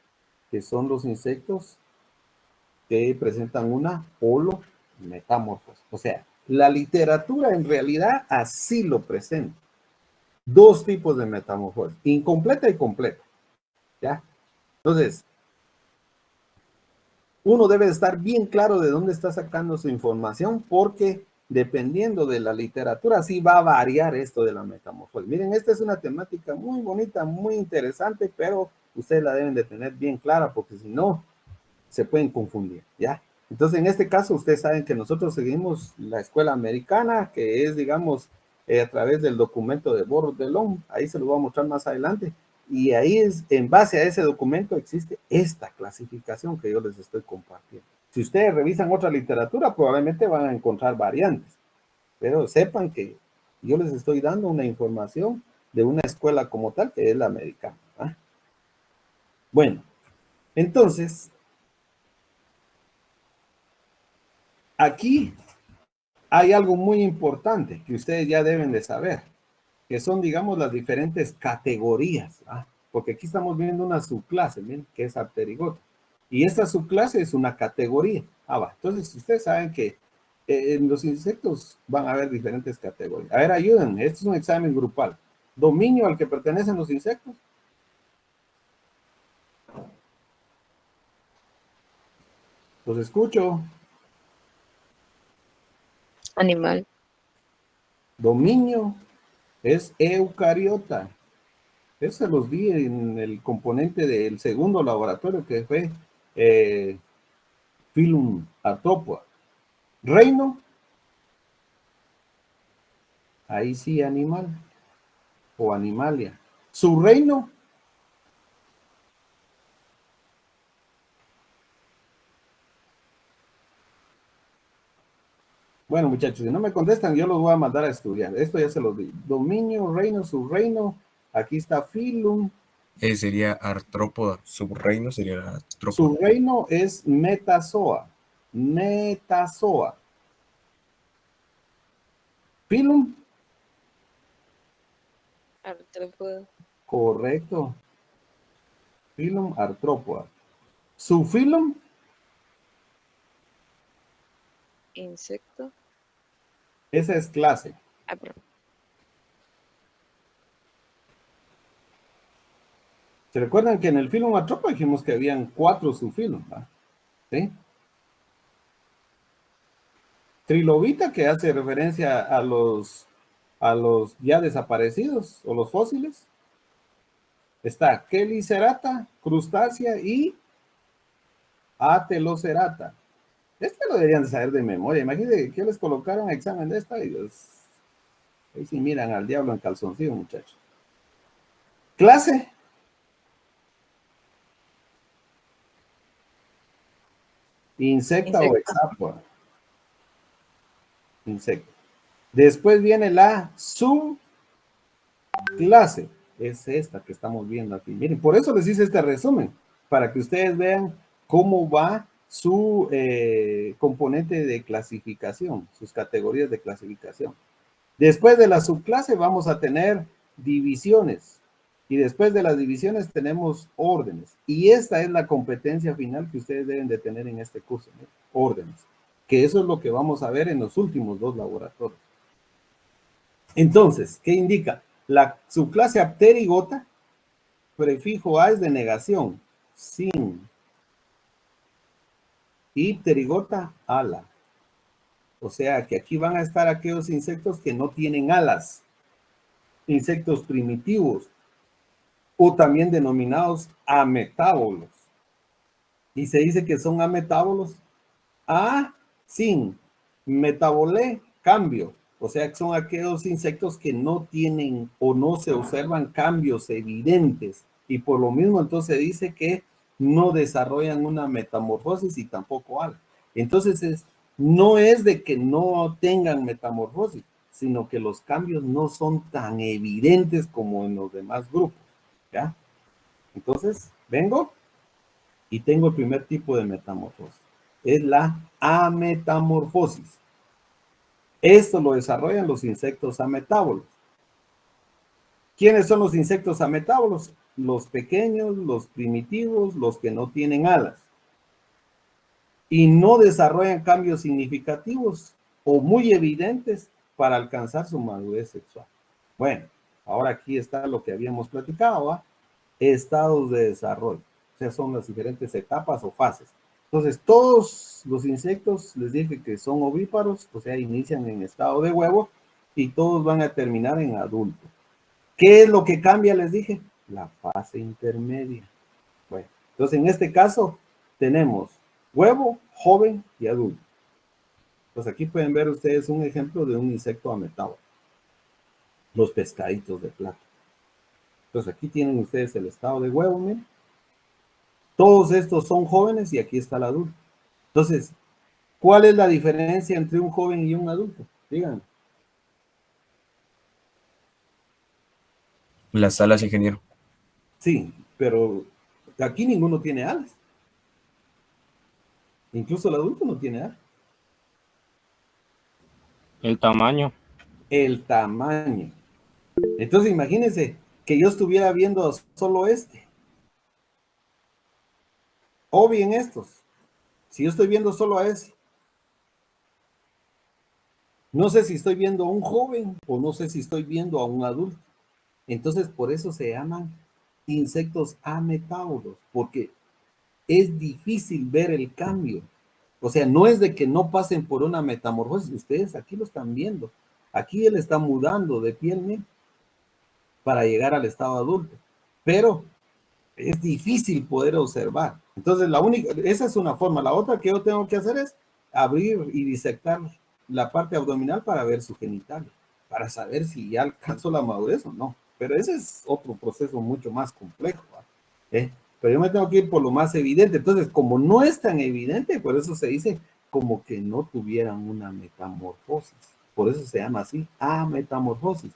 que son los insectos que presentan una holometamorfosis. O sea, la literatura en realidad así lo presenta. 2 tipos de metamorfosis, incompleta y completa. ¿Ya? Entonces, uno debe estar bien claro de dónde está sacando su información porque dependiendo de la literatura, sí va a variar esto de la metamorfosis. Miren, esta es una temática muy bonita, muy interesante, pero ustedes la deben de tener bien clara porque si no, se pueden confundir, ¿ya? Entonces, en este caso, ustedes saben que nosotros seguimos la escuela americana, que es, digamos, a través del documento de Bourdelon, ahí se lo voy a mostrar más adelante, y ahí es, en base a ese documento existe esta clasificación que yo les estoy compartiendo. Si ustedes revisan otra literatura, probablemente van a encontrar variantes, pero sepan que yo les estoy dando una información de una escuela como tal, que es la americana, ¿ah? Bueno, entonces, aquí hay algo muy importante que ustedes ya deben de saber, que son, digamos, las diferentes categorías, ¿ah? Porque aquí estamos viendo una subclase, miren, que es Apterygota. Y esta subclase es una categoría. Ah, va. Entonces, ustedes saben que en los insectos van a haber diferentes categorías. A ver, ayúdenme. Esto es un examen grupal. dominio al que pertenecen los insectos? Los escucho. Animal. Dominio es eucariota. Eso se los di en el componente del segundo laboratorio que fue Phylum Arthropoda. Reino, ahí sí animal o animalia. Su reino, bueno, muchachos, si no me contestan, yo los voy a mandar a estudiar. Esto ya se los di. Dominio, reino, subreino. Aquí está Phylum. Sería artrópoda. Subreino sería la artrópoda. Subreino es metazoa. Metazoa. Phylum, Artrópoda. correcto. Phylum Arthropoda. Subphylum, Insecto. esa es clase. Ah, perdón. ¿Se recuerdan que en el Phylum Arthropoda dijimos que habían 4 subphylum? ¿Sí? Trilobita, que hace referencia a los ya desaparecidos o los fósiles. Está Chelicerata, crustácea y Atelocerata. Este lo deberían de saber de memoria. Imagínense que les colocaron examen de esta y ahí sí miran al diablo en calzoncillo, muchachos. Clase. Insecta o hexápoda. Insecto. Después viene la subclase. Es esta que estamos viendo aquí. Miren, por eso les hice este resumen, para que ustedes vean cómo va su componente de clasificación, sus categorías de clasificación. Después de la subclase vamos a tener divisiones. Y después de las divisiones tenemos órdenes. Y esta es la competencia final que ustedes deben de tener en este curso, ¿no? Órdenes. Que eso es lo que vamos a ver en los últimos 2 laboratorios. Entonces, ¿qué indica? La subclase apterigota, prefijo A es de negación, sin. Y pterigota, ala. O sea que aquí van a estar aquellos insectos que no tienen alas. Insectos primitivos, o también denominados ametábolos. Y se dice que son ametábolos a sin metabolé cambio, o sea que son aquellos insectos que no tienen o no se observan cambios evidentes y por lo mismo entonces dice que no desarrollan una metamorfosis y tampoco algo. Entonces no es de que no tengan metamorfosis, sino que los cambios no son tan evidentes como en los demás grupos, ¿ya? Entonces vengo y tengo el primer tipo de metamorfosis. Es la ametamorfosis. Esto lo desarrollan los insectos ametábolos. ¿Quiénes son los insectos ametábolos? Los pequeños, los primitivos, los que no tienen alas. Y no desarrollan cambios significativos o muy evidentes para alcanzar su madurez sexual. Bueno, ahora aquí está lo que habíamos platicado, ¿va? Estados de desarrollo. O sea, son las diferentes etapas o fases. Entonces, todos los insectos, les dije que son ovíparos, o sea, inician en estado de huevo y todos van a terminar en adulto. ¿Qué es lo que cambia? Les dije, la fase intermedia. Bueno, entonces en este caso tenemos huevo, joven y adulto. Pues aquí pueden ver ustedes un ejemplo de un insecto ametábolo. Los pescaditos de plata. Entonces aquí tienen ustedes el estado de huevo, miren. Todos estos son jóvenes y aquí está el adulto. Entonces, ¿cuál es la diferencia entre un joven y un adulto? Díganme. Las alas, ingeniero. Sí, pero aquí ninguno tiene alas. Incluso el adulto no tiene alas. El tamaño. El tamaño. Entonces, imagínense que yo estuviera viendo solo este. O bien estos. Si yo estoy viendo solo a ese. No sé si estoy viendo a un joven o no sé si estoy viendo a un adulto. Entonces, por eso se llaman insectos ametábolos, porque es difícil ver el cambio. O sea, no es de que no pasen por una metamorfosis, ustedes aquí lo están viendo. Aquí él está mudando de piel, ¿no?, para llegar al estado adulto, pero es difícil poder observar. Entonces, esa es una forma. La otra que yo tengo que hacer es abrir y disectar la parte abdominal para ver su genital, para saber si ya alcanzó la madurez o no. Pero ese es otro proceso mucho más complejo, ¿eh? Pero yo me tengo que ir por lo más evidente. Entonces, como no es tan evidente, por eso se dice como que no tuvieran una metamorfosis. Por eso se llama así, ametamorfosis.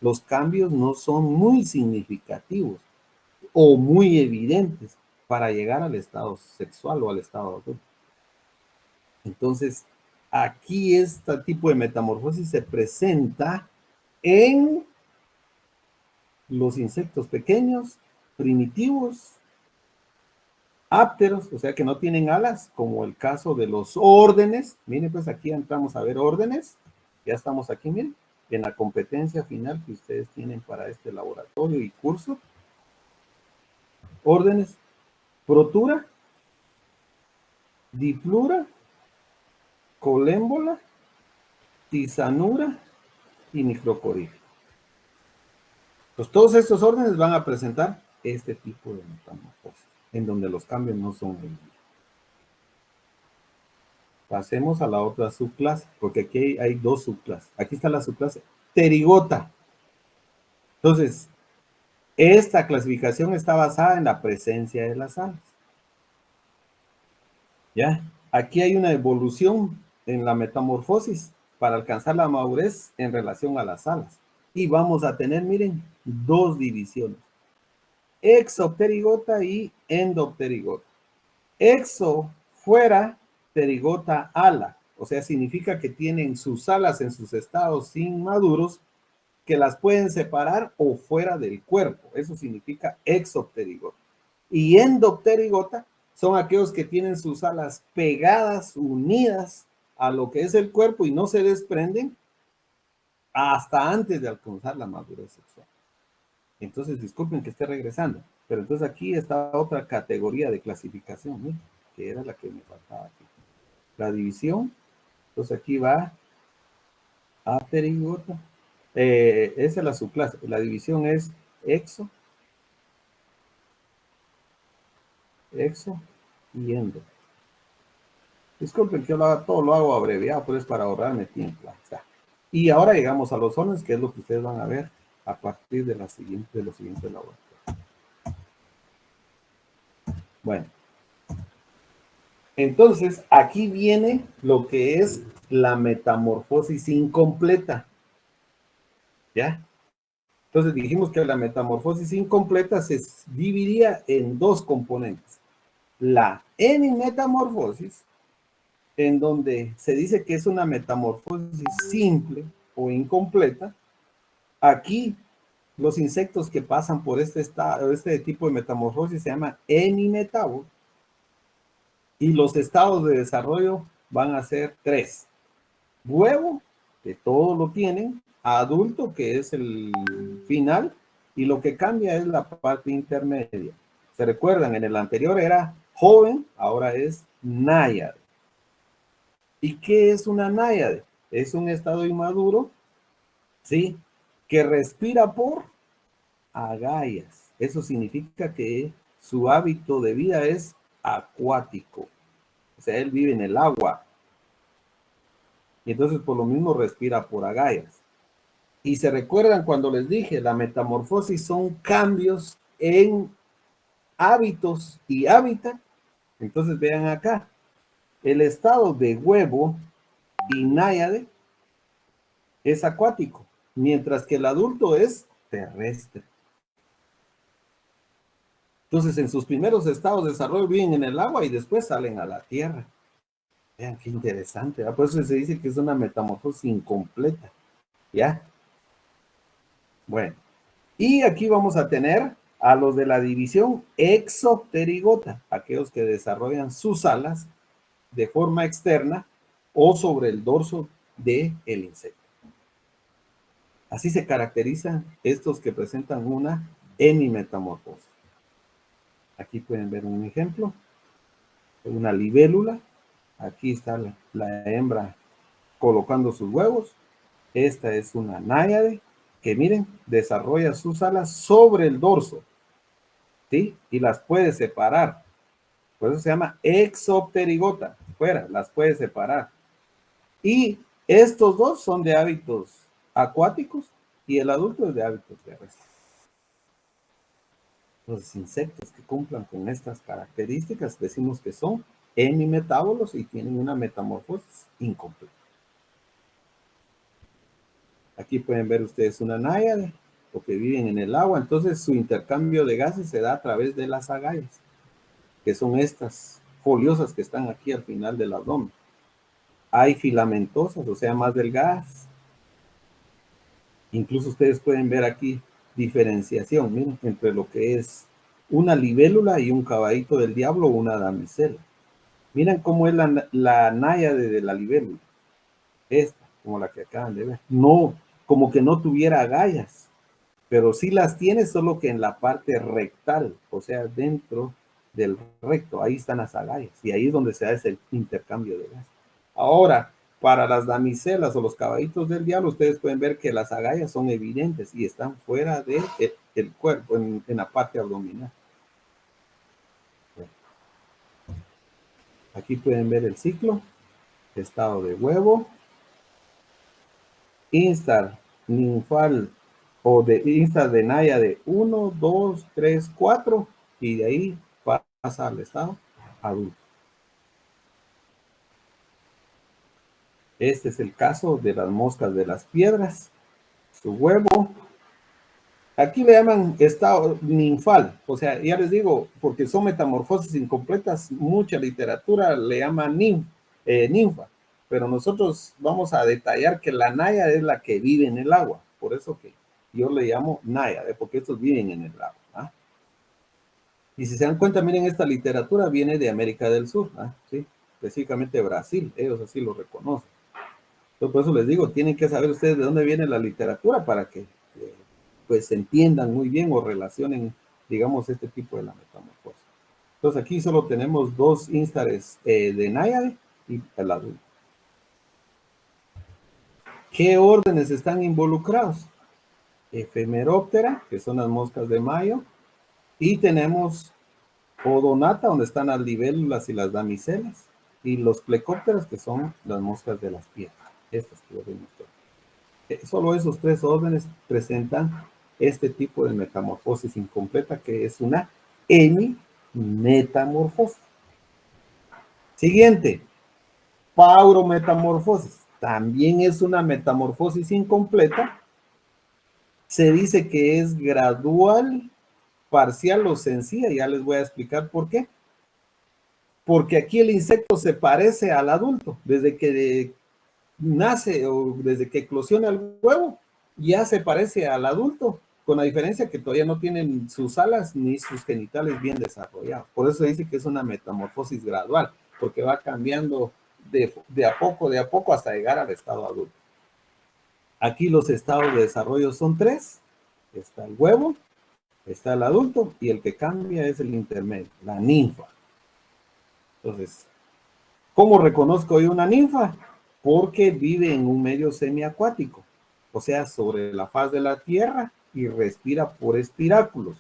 Los cambios no son muy significativos o muy evidentes para llegar al estado sexual o al estado adulto. Entonces, aquí este tipo de metamorfosis se presenta en los insectos pequeños, primitivos, ápteros, o sea que no tienen alas, como el caso de los órdenes. Miren, pues aquí entramos a ver órdenes. Ya estamos aquí, miren, en la competencia final que ustedes tienen para este laboratorio y curso. Órdenes: protura, diplura, colémbola, tisanura y microcorígea. Pues todos estos órdenes van a presentar este tipo de metamorfosis, en donde los cambios no son evidentes. Pasemos a la otra subclase, porque aquí hay dos subclases. Aquí está la subclase Pterygota. Entonces, esta clasificación está basada en la presencia de las alas. ¿Ya? Aquí hay una evolución en la metamorfosis para alcanzar la madurez en relación a las alas. Y vamos a tener, miren, dos divisiones: exopterygota y endopterygota. Exo, fuera, pterygota, ala. O sea, significa que tienen sus alas en sus estados inmaduros, que las pueden separar o fuera del cuerpo. Eso significa exopterygota. Y endopterygota son aquellos que tienen sus alas pegadas, unidas a lo que es el cuerpo y no se desprenden hasta antes de alcanzar la madurez sexual. Entonces, disculpen que esté regresando, pero entonces aquí está otra categoría de clasificación, ¿sí?, que era la que me faltaba aquí. La división. Entonces aquí va apterygota. Esa es la subclase. La división es exo y endo. Disculpen que yo todo lo hago abreviado, pero es para ahorrarme tiempo. Ahí está. Y ahora llegamos a los órdenes, que es lo que ustedes van a ver a partir de los siguientes laboratorios. Bueno, entonces aquí viene lo que es la metamorfosis incompleta. ¿Ya? Entonces dijimos que la metamorfosis incompleta se dividía en dos componentes: la hemimetamorfosis, en donde se dice que es una metamorfosis simple o incompleta. Aquí los insectos que pasan por este tipo de metamorfosis se llaman hemimetábolos, y los estados de desarrollo van a ser tres: huevo, que todos lo tienen; adulto, que es el final, y lo que cambia es la parte intermedia. ¿Se recuerdan? En el anterior era joven, ahora es náyade. ¿Y qué es una náyade? Es un estado inmaduro, ¿sí?, que respira por agallas. Eso significa que su hábito de vida es acuático. O sea, él vive en el agua. Y entonces por lo mismo respira por agallas. Y se recuerdan cuando les dije, la metamorfosis son cambios en hábitos y hábitat. Entonces vean acá, el estado de huevo y náyade es acuático, mientras que el adulto es terrestre. Entonces, en sus primeros estados de desarrollo viven en el agua y después salen a la tierra. Vean qué interesante, ¿verdad? Por eso se dice que es una metamorfosis incompleta. ¿Ya? Bueno, y aquí vamos a tener a los de la división exopterygota, aquellos que desarrollan sus alas de forma externa o sobre el dorso del insecto. Así se caracterizan estos que presentan una hemimetamorfosis. Aquí pueden ver un ejemplo. Una libélula. Aquí está la hembra colocando sus huevos. Esta es una náyade que, miren, desarrolla sus alas sobre el dorso, ¿sí? Y las puede separar. Por eso se llama exopterigota. Fuera, las puede separar. Y estos dos son de hábitos acuáticos y el adulto es de hábitos terrestres. Los insectos que cumplan con estas características decimos que son hemimetábolos y tienen una metamorfosis incompleta. Aquí pueden ver ustedes una náyade, porque viven en el agua, entonces su intercambio de gases se da a través de las agallas, que son estas foliosas que están aquí al final del abdomen. Hay filamentosas, o sea, más delgadas. Incluso ustedes pueden ver aquí diferenciación, miren, entre lo que es una libélula y un caballito del diablo o una damisela. Miren cómo es la náyade de la libélula. Esta, como la que acaban de ver. No, como que no tuviera agallas, pero sí las tiene, solo que en la parte rectal, o sea, dentro del recto, ahí están las agallas, y ahí es donde se da ese intercambio de gas. Ahora, para las damiselas o los caballitos del diablo, ustedes pueden ver que las agallas son evidentes y están fuera del cuerpo, en la parte abdominal. Aquí pueden ver el ciclo, estado de huevo, instar ninfal o de instar de náyade 1, 2, 3, 4 y de ahí pasa al estado adulto. Este es el caso de las moscas de las piedras. Su huevo. Aquí le llaman estado ninfal. O sea, ya les digo, porque son metamorfosis incompletas, mucha literatura le llama ninfa. Pero nosotros vamos a detallar que la náyade es la que vive en el agua. Por eso que yo le llamo náyade, porque estos viven en el agua. ¿Ah? Y si se dan cuenta, miren, esta literatura viene de América del Sur. ¿Ah? ¿Sí? Específicamente Brasil. Ellos así lo reconocen. Entonces, por eso les digo, tienen que saber ustedes de dónde viene la literatura para que pues entiendan muy bien o relacionen, digamos, este tipo de la metamorfosis. Entonces aquí solo tenemos dos instares de náyade y el adulto. ¿Qué órdenes están involucrados? Efemeróptera, que son las moscas de mayo, y tenemos odonata, donde están las libélulas y las damiselas, y los plecópteras, que son las moscas de las piedras, estas que yo les mostré. Solo esos tres órdenes presentan este tipo de metamorfosis incompleta, que es una hemimetamorfosis. Siguiente, paurometamorfosis. También es una metamorfosis incompleta. Se dice que es gradual, parcial o sencilla. Ya les voy a explicar por qué. Porque aquí el insecto se parece al adulto. Desde que nace o desde que eclosiona el huevo, ya se parece al adulto, con la diferencia que todavía no tienen sus alas ni sus genitales bien desarrollados. Por eso se dice que es una metamorfosis gradual, porque va cambiando de a poco hasta llegar al estado adulto. Aquí los estados de desarrollo son tres. Está el huevo, está el adulto y el que cambia es el intermedio, la ninfa. Entonces, ¿cómo reconozco yo una ninfa? Porque vive en un medio semiacuático, o sea, sobre la faz de la tierra y respira por espiráculos.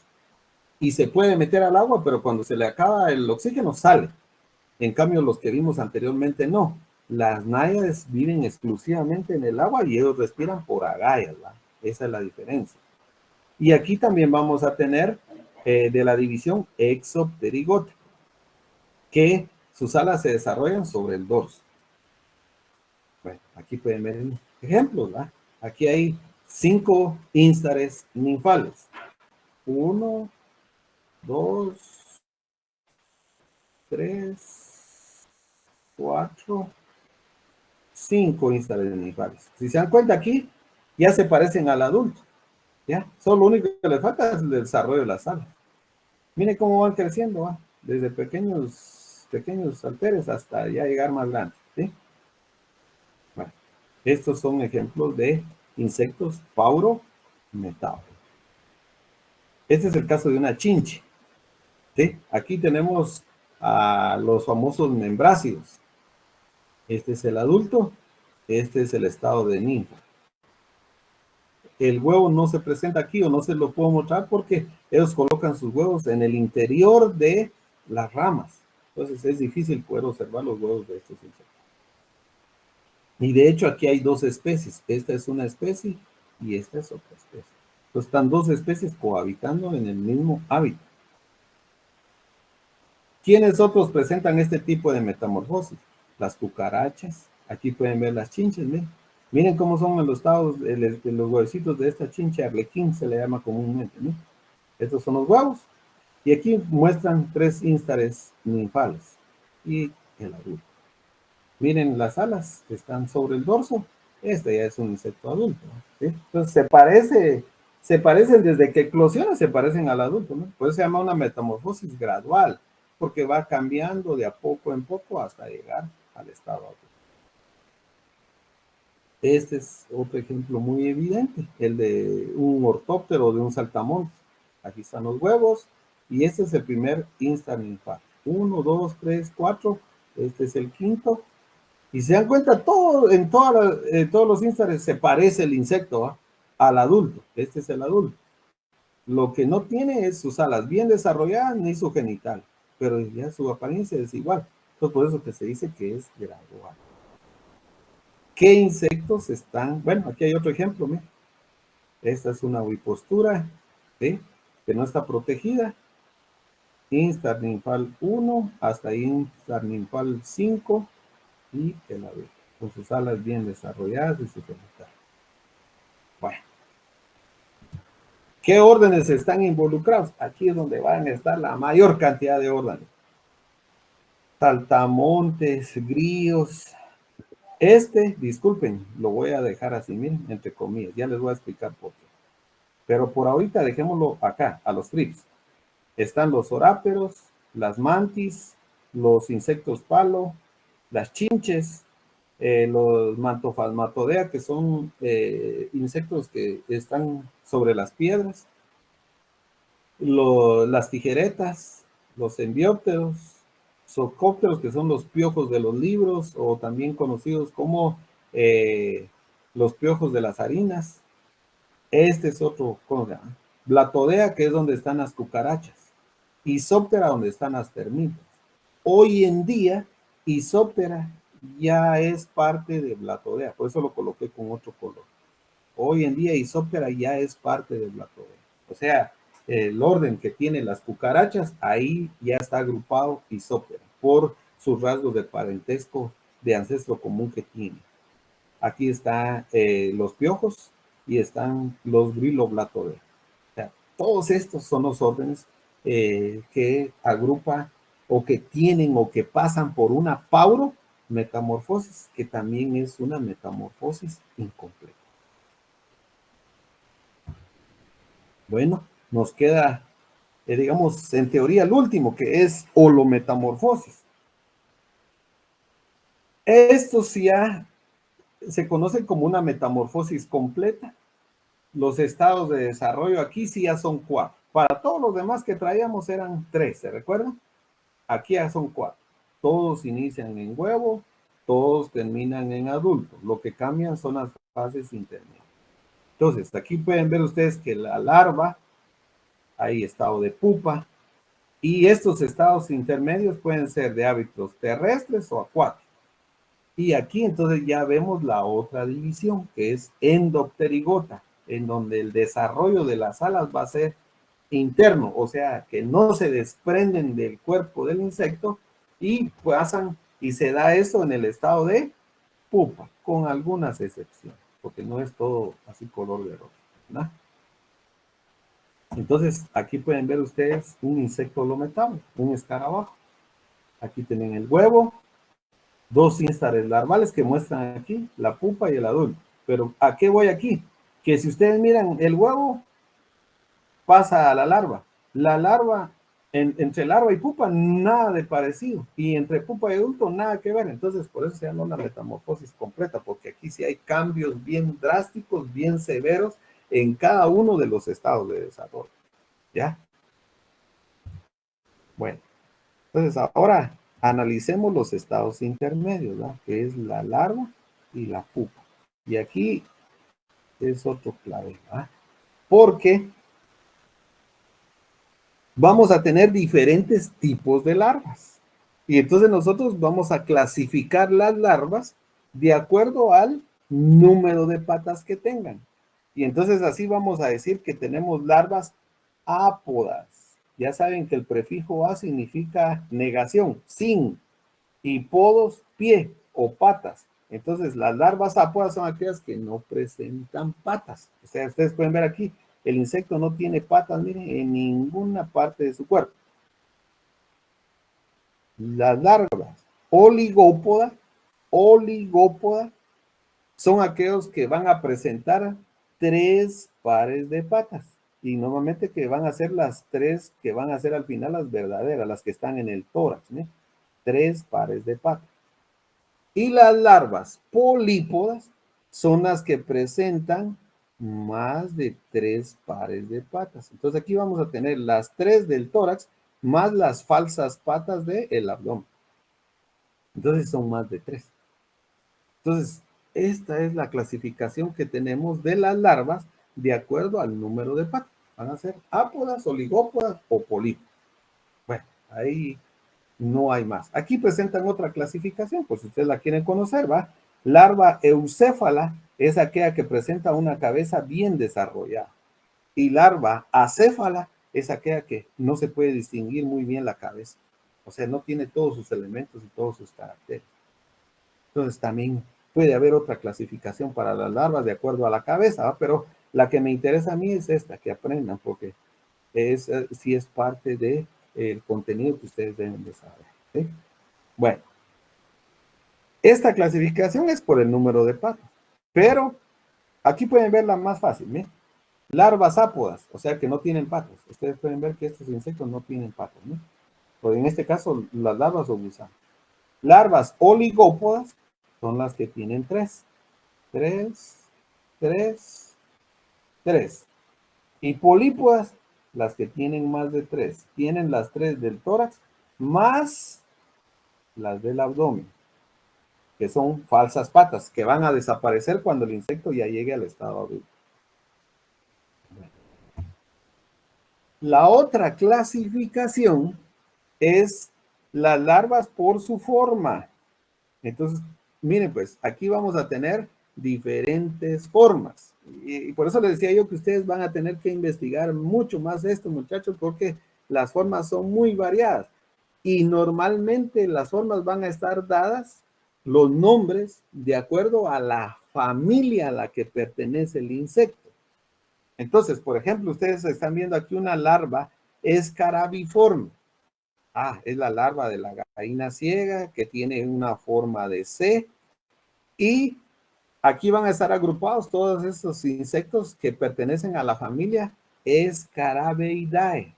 Y se puede meter al agua, pero cuando se le acaba el oxígeno sale. En cambio, los que vimos anteriormente no. Las náyades viven exclusivamente en el agua y ellos respiran por agallas, ¿verdad? Esa es la diferencia. Y aquí también vamos a tener de la división exopterigota, que sus alas se desarrollan sobre el dorso. Bueno, aquí pueden ver ejemplos, ¿verdad? Aquí hay 5 instares ninfales. 1, 2, 3, 4, 5 instares ninfales. Si se dan cuenta aquí, ya se parecen al adulto. ¿Ya? Solo lo único que les falta es el desarrollo de las alas. Miren cómo van creciendo, ¿va? Desde pequeños halteres hasta ya llegar más grandes, ¿sí? Bueno, estos son ejemplos de insectos paurometábolos. Este es el caso de una chinche. ¿Sí? Aquí tenemos a los famosos membráceos. Este es el adulto, este es el estado de ninfa. El huevo no se presenta aquí o no se lo puedo mostrar porque ellos colocan sus huevos en el interior de las ramas. Entonces es difícil poder observar los huevos de estos insectos. Y de hecho aquí hay dos especies. Esta es una especie y esta es otra especie. Entonces están dos especies cohabitando en el mismo hábitat. ¿Quiénes otros presentan este tipo de metamorfosis? Las cucarachas. Aquí pueden ver las chinches, miren. Miren cómo son los estados de los huevecitos de esta chinche arlequín, se le llama comúnmente, ¿no? Estos son los huevos. Y aquí muestran 3 instares ninfales y el adulto. Miren las alas que están sobre el dorso. Este ya es un insecto adulto, ¿sí? Entonces se parecen desde que eclosionan, se parecen al adulto, ¿no? Por eso se llama una metamorfosis gradual, porque va cambiando de a poco en poco hasta llegar al estado adulto. Este es otro ejemplo muy evidente, el de un ortóptero o de un saltamontes. Aquí están los huevos y este es el primer instar ninfal. 1, 2, 3, 4. Este es el quinto. Y se dan cuenta, todos los instares se parece el insecto, ¿eh? Al adulto. Este es el adulto. Lo que no tiene es sus alas bien desarrolladas ni su genital, pero ya su apariencia es igual. Entonces, por eso que se dice que es gradual. ¿Qué insectos están? Bueno, aquí hay otro ejemplo, mira. Esta es una ovipostura, ¿sí? Que no está protegida. Instar ninfal 1 hasta instar ninfal 5 y el adulto, con sus alas bien desarrolladas y su genital. Bueno. ¿Qué órdenes están involucrados? Aquí es donde van a estar la mayor cantidad de órdenes. Saltamontes, grillos. Disculpen, lo voy a dejar así, miren, entre comillas. Ya les voy a explicar por qué. Pero por ahorita dejémoslo acá, a los trips. Están los orápteros, las mantis, los insectos palo, las chinches, los mantofasmatodea, que son insectos que están sobre las piedras, las tijeretas, los enbiópteros, zocópteros, que son los piojos de los libros, o también conocidos como los piojos de las harinas. Este es otro, ¿cómo se llama? Blatodea, que es donde están las cucarachas. Isóptera, donde están las termitas. Hoy en día, Isóptera ya es parte de Blatodea, por eso lo coloqué con otro color. Hoy en día Isóptera ya es parte de Blatodea. O sea, el orden que tienen las cucarachas, ahí ya está agrupado Isóptera por sus rasgos de parentesco de ancestro común que tiene. Aquí están los piojos y están los briloblatodea. O sea, todos estos son los órdenes que agrupa o que tienen o que pasan por una paurometamorfosis, que también es una metamorfosis incompleta. Bueno, nos queda, digamos, en teoría el último, que es holometamorfosis. Esto sí ya se conoce como una metamorfosis completa. Los estados de desarrollo aquí sí ya son 4. Para todos los demás que traíamos eran 3, ¿se recuerdan? Aquí ya son 4. Todos inician en huevo, todos terminan en adulto. Lo que cambian son las fases intermedias. Entonces, aquí pueden ver ustedes que la larva, hay estado de pupa, y estos estados intermedios pueden ser de hábitos terrestres o acuáticos. Y aquí entonces ya vemos la otra división, que es endopterigota, en donde el desarrollo de las alas va a ser interno, o sea, que no se desprenden del cuerpo del insecto y pasan, y se da eso en el estado de pupa, con algunas excepciones, porque no es todo así color de rosa, ¿verdad? Entonces, aquí pueden ver ustedes un insecto holometáboco, un escarabajo. Aquí tienen el huevo, 2 instares larvales que muestran aquí la pupa y el adulto. Pero ¿a qué voy aquí? Que si ustedes miran el huevo, pasa a la larva. La larva Entre larva y pupa, nada de parecido. Y entre pupa y adulto, nada que ver. Entonces, por eso se llama una metamorfosis completa, porque aquí sí hay cambios bien drásticos, bien severos en cada uno de los estados de desarrollo. ¿Ya? Bueno, entonces ahora analicemos los estados intermedios, ¿verdad? Que es la larva y la pupa. Y aquí es otro clave, ¿verdad? Porque vamos a tener diferentes tipos de larvas. Y entonces nosotros vamos a clasificar las larvas de acuerdo al número de patas que tengan. Y entonces así vamos a decir que tenemos larvas ápodas. Ya saben que el prefijo a significa negación, sin, y podos, pie o patas. Entonces las larvas ápodas son aquellas que no presentan patas. O sea, ustedes pueden ver aquí, el insecto no tiene patas, miren, en ninguna parte de su cuerpo. Las larvas oligópodas son aquellos que van a presentar 3 pares de patas. Y normalmente que van a ser las 3 que van a ser al final las verdaderas, las que están en el tórax, ¿no? 3 pares de patas. Y las larvas polípodas son las que presentan más de 3 pares de patas. Entonces aquí vamos a tener las 3 del tórax más las falsas patas del abdomen. Entonces son más de 3. Entonces, esta es la clasificación que tenemos de las larvas de acuerdo al número de patas. Van a ser ápodas, oligópodas o polípodas. Bueno, ahí no hay más. Aquí presentan otra clasificación, pues si ustedes la quieren conocer, ¿va? Larva eucéfala es aquella que presenta una cabeza bien desarrollada. Y larva acéfala es aquella que no se puede distinguir muy bien la cabeza. O sea, no tiene todos sus elementos y todos sus caracteres. Entonces también puede haber otra clasificación para las larvas de acuerdo a la cabeza, ¿va? Pero la que me interesa a mí es esta, que aprendan, porque sí es parte del contenido que ustedes deben de saber. ¿Sí? Bueno, esta clasificación es por el número de patas, pero aquí pueden verla más fácil, ¿sí? Larvas ápodas, o sea que no tienen patas. Ustedes pueden ver que estos insectos no tienen patas, ¿no? O en este caso, las larvas o gusanos. Larvas oligópodas son las que tienen 3. 3, 3, 3. Y polípodas, las que tienen más de 3. Tienen las 3 del tórax más las del abdomen, que son falsas patas, que van a desaparecer cuando el insecto ya llegue al estado adulto. La otra clasificación es las larvas por su forma. Entonces, miren pues, aquí vamos a tener diferentes formas. Y por eso les decía yo que ustedes van a tener que investigar mucho más esto, muchachos, porque las formas son muy variadas. Y normalmente las formas van a estar dadas, los nombres, de acuerdo a la familia a la que pertenece el insecto. Entonces, por ejemplo, ustedes están viendo aquí una larva escarabiforme. Ah, es la larva de la gallina ciega que tiene una forma de C. Y aquí van a estar agrupados todos esos insectos que pertenecen a la familia Scarabeidae.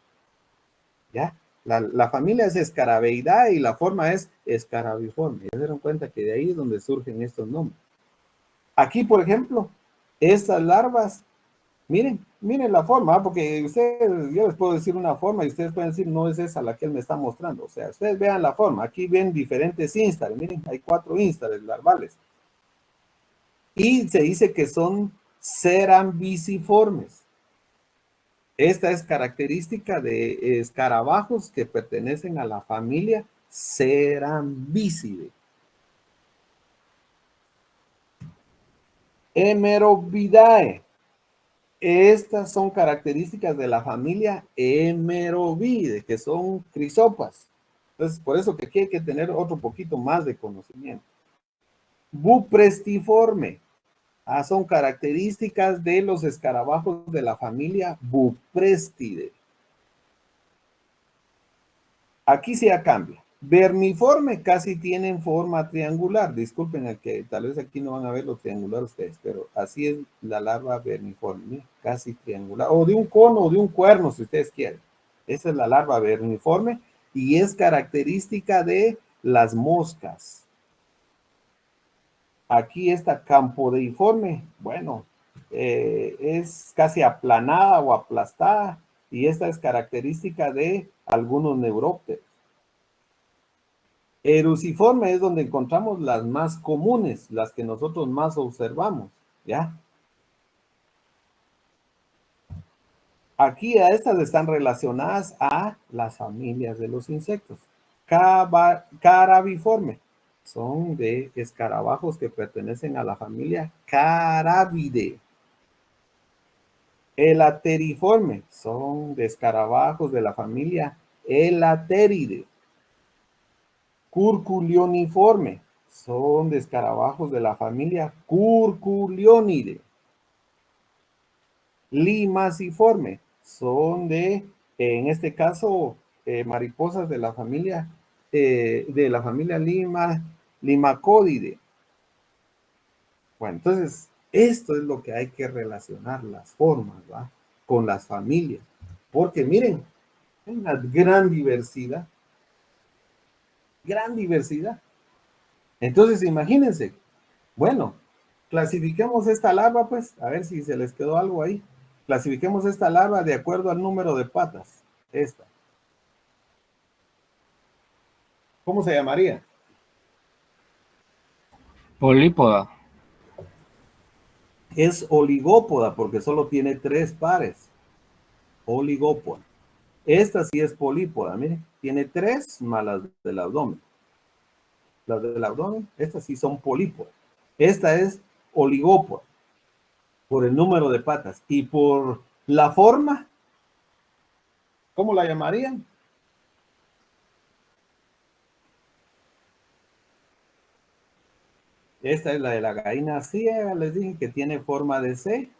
¿Ya? La familia es Scarabeidae y la forma es escarabiforme. Ya se dieron cuenta que de ahí es donde surgen estos nombres. Aquí, por ejemplo, estas larvas, miren la forma, porque ustedes, yo les puedo decir una forma y ustedes pueden decir, no es esa la que él me está mostrando. O sea, ustedes vean la forma. Aquí ven diferentes instares. Miren, hay 4 instares larvales. Y se dice que son cerambiciformes. Esta es característica de escarabajos que pertenecen a la familia Cerambicidae. Hemerobidae. Estas son características de la familia Hemerobidae, que son crisopas. Entonces, por eso que aquí hay que tener otro poquito más de conocimiento. Buprestiforme. Son características de los escarabajos de la familia Buprestidae. Aquí se cambia. Vermiforme casi tienen forma triangular. Disculpen que tal vez aquí no van a ver lo triangular ustedes, pero así es la larva vermiforme, casi triangular. O de un cono o de un cuerno, si ustedes quieren. Esa es la larva vermiforme y es característica de las moscas. Aquí está campodeiforme, bueno, es casi aplanada o aplastada y esta es característica de algunos neurópteros. Eruciforme es donde encontramos las más comunes, las que nosotros más observamos, ¿ya? Aquí a estas están relacionadas a las familias de los insectos. Carabiforme. Son de escarabajos que pertenecen a la familia Carabidae. Elateriforme. Son de escarabajos de la familia Elateridae. Curculioniforme. Son de escarabajos de la familia Curculionidae. Limaciforme. Son en este caso, mariposas de la familia Limacodidae. Bueno, entonces, esto es lo que hay que relacionar las formas, ¿va? Con las familias. Porque miren, hay una gran diversidad. Gran diversidad. Entonces, imagínense. Bueno, clasifiquemos esta larva, pues, a ver si se les quedó algo ahí. Clasifiquemos esta larva de acuerdo al número de patas. Esta. ¿Cómo se llamaría? Polípoda. Es oligópoda porque solo tiene 3 pares. Oligópoda. Esta sí es polípoda, miren. Tiene 3 más las del abdomen. Las del abdomen, estas sí son polípodas. Esta es oligópoda por el número de patas. Y por la forma, ¿cómo la llamarían? Esta es la de la gallina ciega, les dije que tiene forma de C.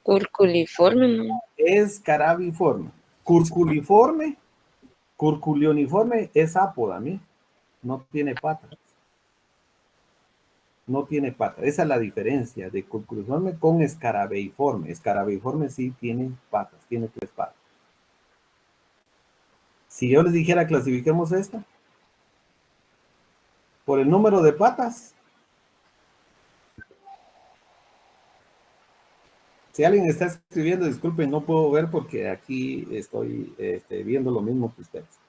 Curculiforme, ¿no? Es carabiforme. Curculiforme, curculioniforme es ápoda, ¿mí? No tiene patas. No tiene patas. Esa es la diferencia de curculiforme con escarabeiforme. Escarabeiforme sí tiene patas, tiene 3 patas. Si yo les dijera clasifiquemos esta por el número de patas. Si alguien está escribiendo, disculpen, no puedo ver porque aquí estoy viendo lo mismo que ustedes.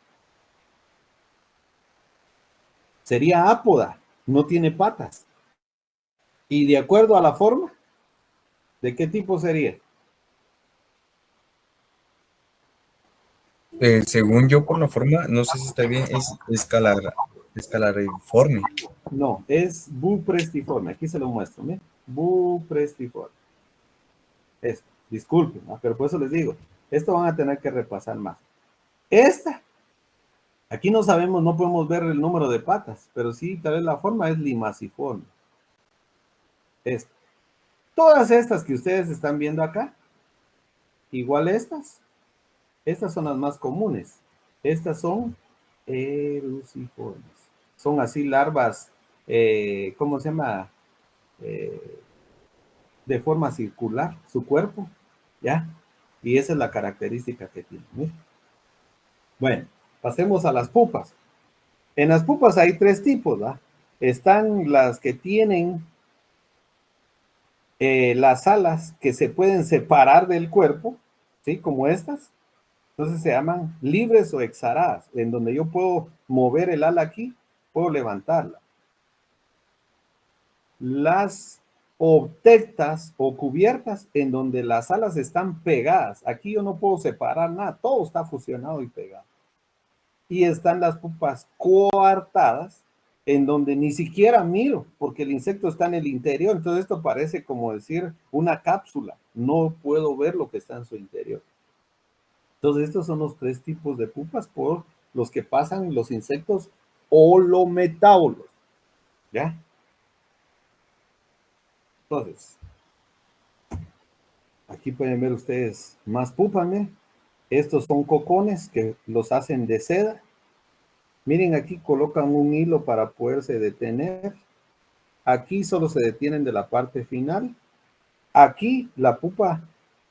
Sería ápoda, no tiene patas. Y de acuerdo a la forma, ¿de qué tipo sería? Según yo, por la forma, no sé si está bien, es escalariforme. No, es buprestiforme. Aquí se lo muestro, ¿eh? Buprestiforme. Esto, disculpen, ¿no? Pero por eso les digo, esto van a tener que repasar más. Esta, aquí no sabemos, no podemos ver el número de patas, pero sí, tal vez la forma es limaciforme. Esta. Todas estas que ustedes están viendo acá, igual estas son las más comunes. Estas son eruciformes. Son así larvas, ¿cómo se llama? De forma circular, su cuerpo, ¿ya? Y esa es la característica que tiene. ¿Sí? Bueno, pasemos a las pupas. En las pupas hay 3 tipos, ¿va? Están las que tienen las alas que se pueden separar del cuerpo, ¿sí? Como estas. Entonces se llaman libres o exaradas, en donde yo puedo mover el ala aquí, puedo levantarla. Las obtectas o cubiertas, en donde las alas están pegadas. Aquí yo no puedo separar nada, todo está fusionado y pegado. Y están las pupas coartadas, en donde ni siquiera miro, porque el insecto está en el interior. Entonces esto parece como decir una cápsula. No puedo ver lo que está en su interior. Entonces estos son los 3 tipos de pupas por los que pasan los insectos holometábolos. ¿Ya? Entonces, aquí pueden ver ustedes más pupas, ¿eh? Estos son cocones que los hacen de seda. Miren, aquí colocan un hilo para poderse detener. Aquí solo se detienen de la parte final. Aquí la pupa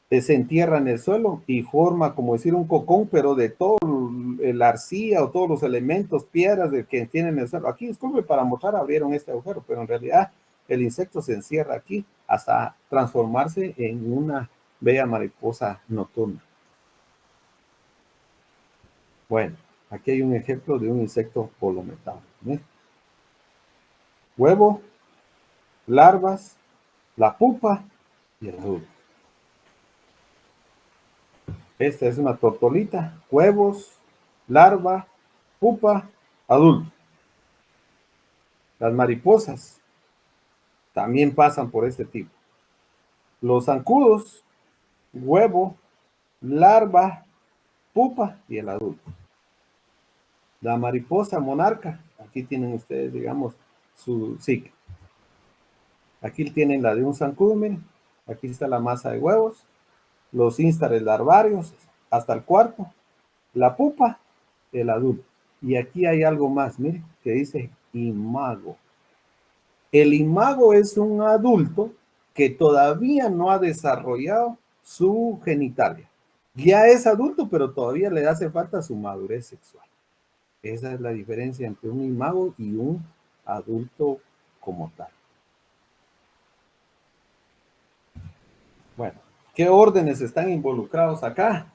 se entierra en el suelo y forma, como decir, un cocón, pero de todo la arcilla o todos los elementos, piedras de que tienen el suelo. Aquí, disculpe, para mostrar, abrieron este agujero, pero en realidad el insecto se encierra aquí hasta transformarse en una bella mariposa nocturna. Bueno, aquí hay un ejemplo de un insecto polometado. ¿Ves? Huevo, larvas, la pupa y el adulto. Esta es una tortolita, huevos, larva, pupa, adulto. Las mariposas también pasan por este tipo. Los zancudos, huevo, larva, pupa y el adulto. La mariposa monarca, aquí tienen ustedes, digamos, su ciclo. Aquí tienen la de un zancudo, miren. Aquí está la masa de huevos, los instares larvarios, hasta el cuarto, la pupa, el adulto. Y aquí hay algo más, miren, que dice imago. El imago es un adulto que todavía no ha desarrollado su genitalia. Ya es adulto, pero todavía le hace falta su madurez sexual. Esa es la diferencia entre un imago y un adulto como tal. Bueno, ¿qué órdenes están involucrados acá?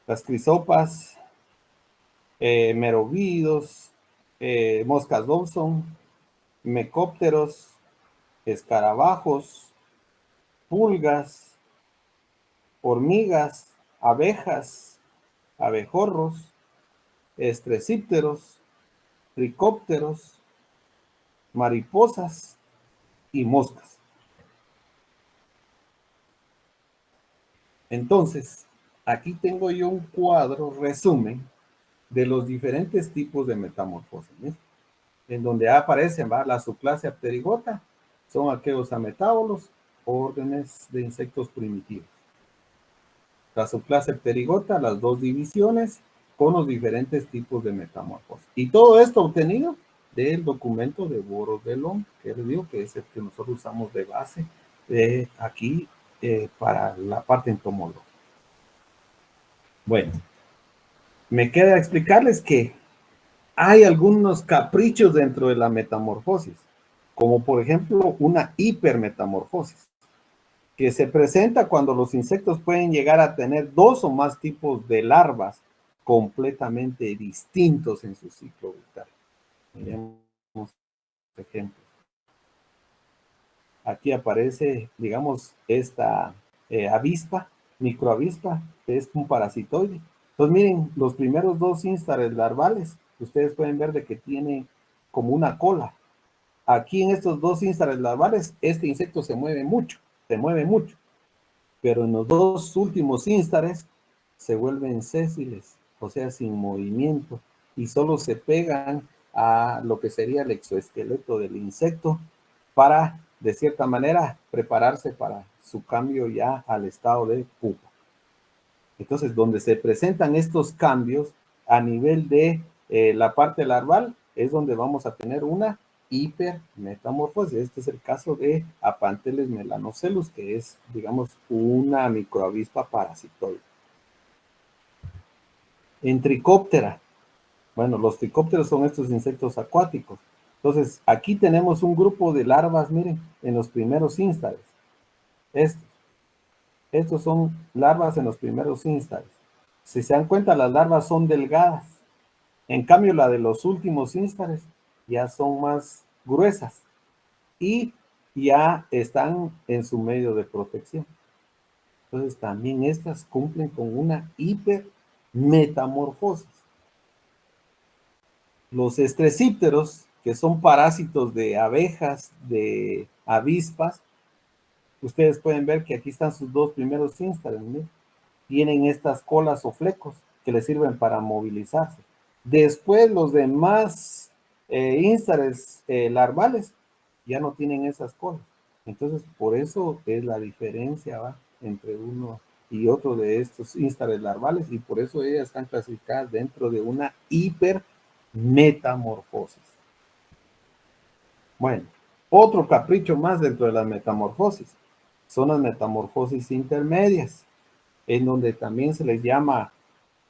Las crisopas, merovídeos, moscas Dobson, mecópteros, escarabajos, pulgas, hormigas, abejas, abejorros, estrecípteros, tricópteros, mariposas y moscas. Entonces, aquí tengo yo un cuadro resumen de los diferentes tipos de metamorfosis, ¿sí? En donde aparecen, ¿va? La subclase Apterygota, son aquellos ametábolos, órdenes de insectos primitivos. La subclase Apterygota, las dos divisiones con los diferentes tipos de metamorfosis. Y todo esto obtenido del documento de Boros de Long, que les digo que es el que nosotros usamos de base aquí para la parte entomológica. Bueno, me queda explicarles que hay algunos caprichos dentro de la metamorfosis, como por ejemplo una hipermetamorfosis, que se presenta cuando los insectos pueden llegar a tener dos o más tipos de larvas completamente distintos en su ciclo vital. Miremos ejemplos. Aquí aparece, digamos, esta avispa, microavispa, que es un parasitoide. Entonces, miren, los primeros dos instares larvales, ustedes pueden ver de que tiene como una cola. Aquí en estos dos instares larvales, este insecto se mueve mucho, pero en los dos últimos instares se vuelven sésiles, o sea, sin movimiento, y solo se pegan a lo que sería el exoesqueleto del insecto para, de cierta manera, prepararse para su cambio ya al estado de pupa. Entonces, donde se presentan estos cambios a nivel de la parte larval, es donde vamos a tener una hipermetamorfosis. Este es el caso de Apanteles melanocellus, que es, digamos, una microavispa parasitoide. En Tricóptera, bueno, los tricópteros son estos insectos acuáticos. Entonces, aquí tenemos un grupo de larvas, miren, en los primeros instares. Estos son larvas en los primeros instares. Si se dan cuenta, las larvas son delgadas. En cambio, la de los últimos instares ya son más gruesas y ya están en su medio de protección. Entonces, también estas cumplen con una hipermetamorfosis. Los estrecípteros, que son parásitos de abejas, de avispas, ustedes pueden ver que aquí están sus dos primeros instares, ¿no? Tienen estas colas o flecos que les sirven para movilizarse. Después los demás instares larvales ya no tienen esas colas. Entonces, por eso es la diferencia, ¿va? Entre uno y otro de estos instares larvales, y por eso ellas están clasificadas dentro de una hipermetamorfosis. Bueno, otro capricho más dentro de la metamorfosis. son las metamorfosis intermedias, en donde también se les llama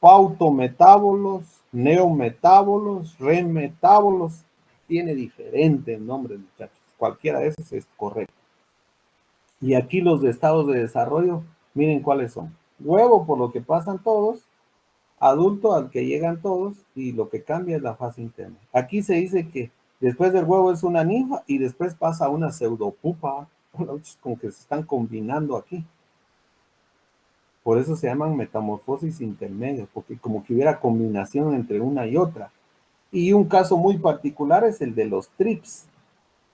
pautometábolos, neometábolos, remetábolos. Tiene diferentes nombres, muchachos. Cualquiera de esos es correcto. Y aquí los de estados de desarrollo, miren cuáles son. Huevo, por lo que pasan todos, adulto al que llegan todos, y lo que cambia es la fase interna. Aquí se dice que después del huevo es una ninfa y después pasa a una pseudopupa, como que se están combinando aquí. Por eso se llaman metamorfosis intermedias, porque como que hubiera combinación entre una y otra. Y un caso muy particular es el de los trips,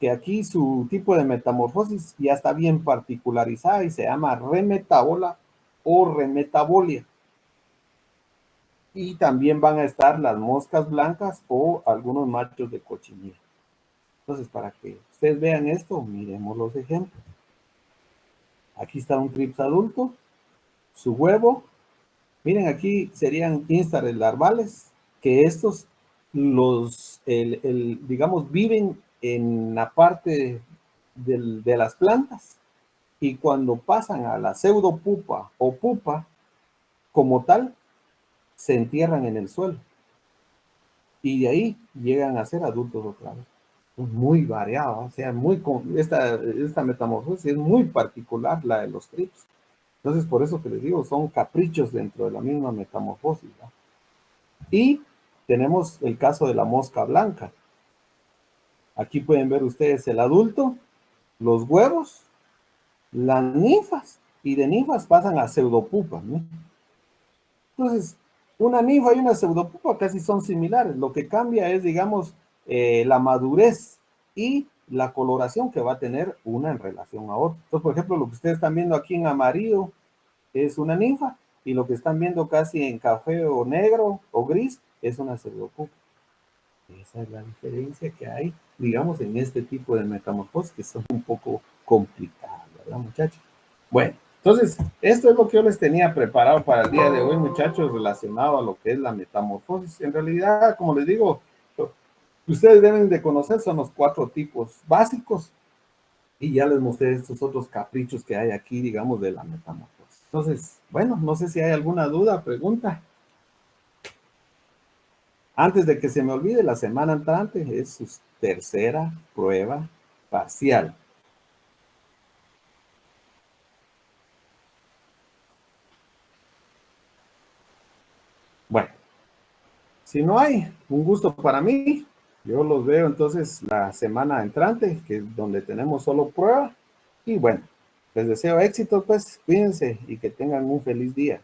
que aquí su tipo de metamorfosis ya está bien particularizada y se llama remetábola o remetabolia. Y también van a estar las moscas blancas o algunos machos de cochinilla. Entonces, para que ustedes vean esto, miremos los ejemplos. Aquí está un trips adulto, su huevo. Miren, aquí serían instares larvales, que estos, digamos, viven en la parte de las plantas, y cuando pasan a la pseudopupa o pupa, como tal, se entierran en el suelo. Y de ahí llegan a ser adultos otra vez. Es muy variado, o sea, esta metamorfosis es muy particular, la de los trips. Entonces, por eso que les digo, son caprichos dentro de la misma metamorfosis, ¿no? Y tenemos el caso de la mosca blanca. Aquí pueden ver ustedes el adulto, los huevos, las ninfas, y de ninfas pasan a pseudopupas, ¿no? Entonces, una ninfa y una pseudopupa casi son similares. Lo que cambia es, digamos, la madurez y la coloración que va a tener una en relación a otra. Entonces, por ejemplo, lo que ustedes están viendo aquí en amarillo es una ninfa, y lo que están viendo casi en café o negro o gris es una pseudopupa. Esa es la diferencia que hay, digamos, en este tipo de metamorfosis, que son un poco complicadas, ¿verdad, muchachos? Bueno, entonces, esto es lo que yo les tenía preparado para el día de hoy, muchachos, relacionado a lo que es la metamorfosis. En realidad, como les digo, lo que ustedes deben de conocer son los 4 tipos básicos, y ya les mostré estos otros caprichos que hay aquí, digamos, de la metamorfosis. Entonces, bueno, no sé si hay alguna duda, pregunta. Antes de que se me olvide, la semana entrante es su tercera prueba parcial. Bueno, si no hay, un gusto para mí. Yo los veo entonces la semana entrante, que es donde tenemos solo prueba. Y bueno, les deseo éxito, pues, cuídense y que tengan un feliz día.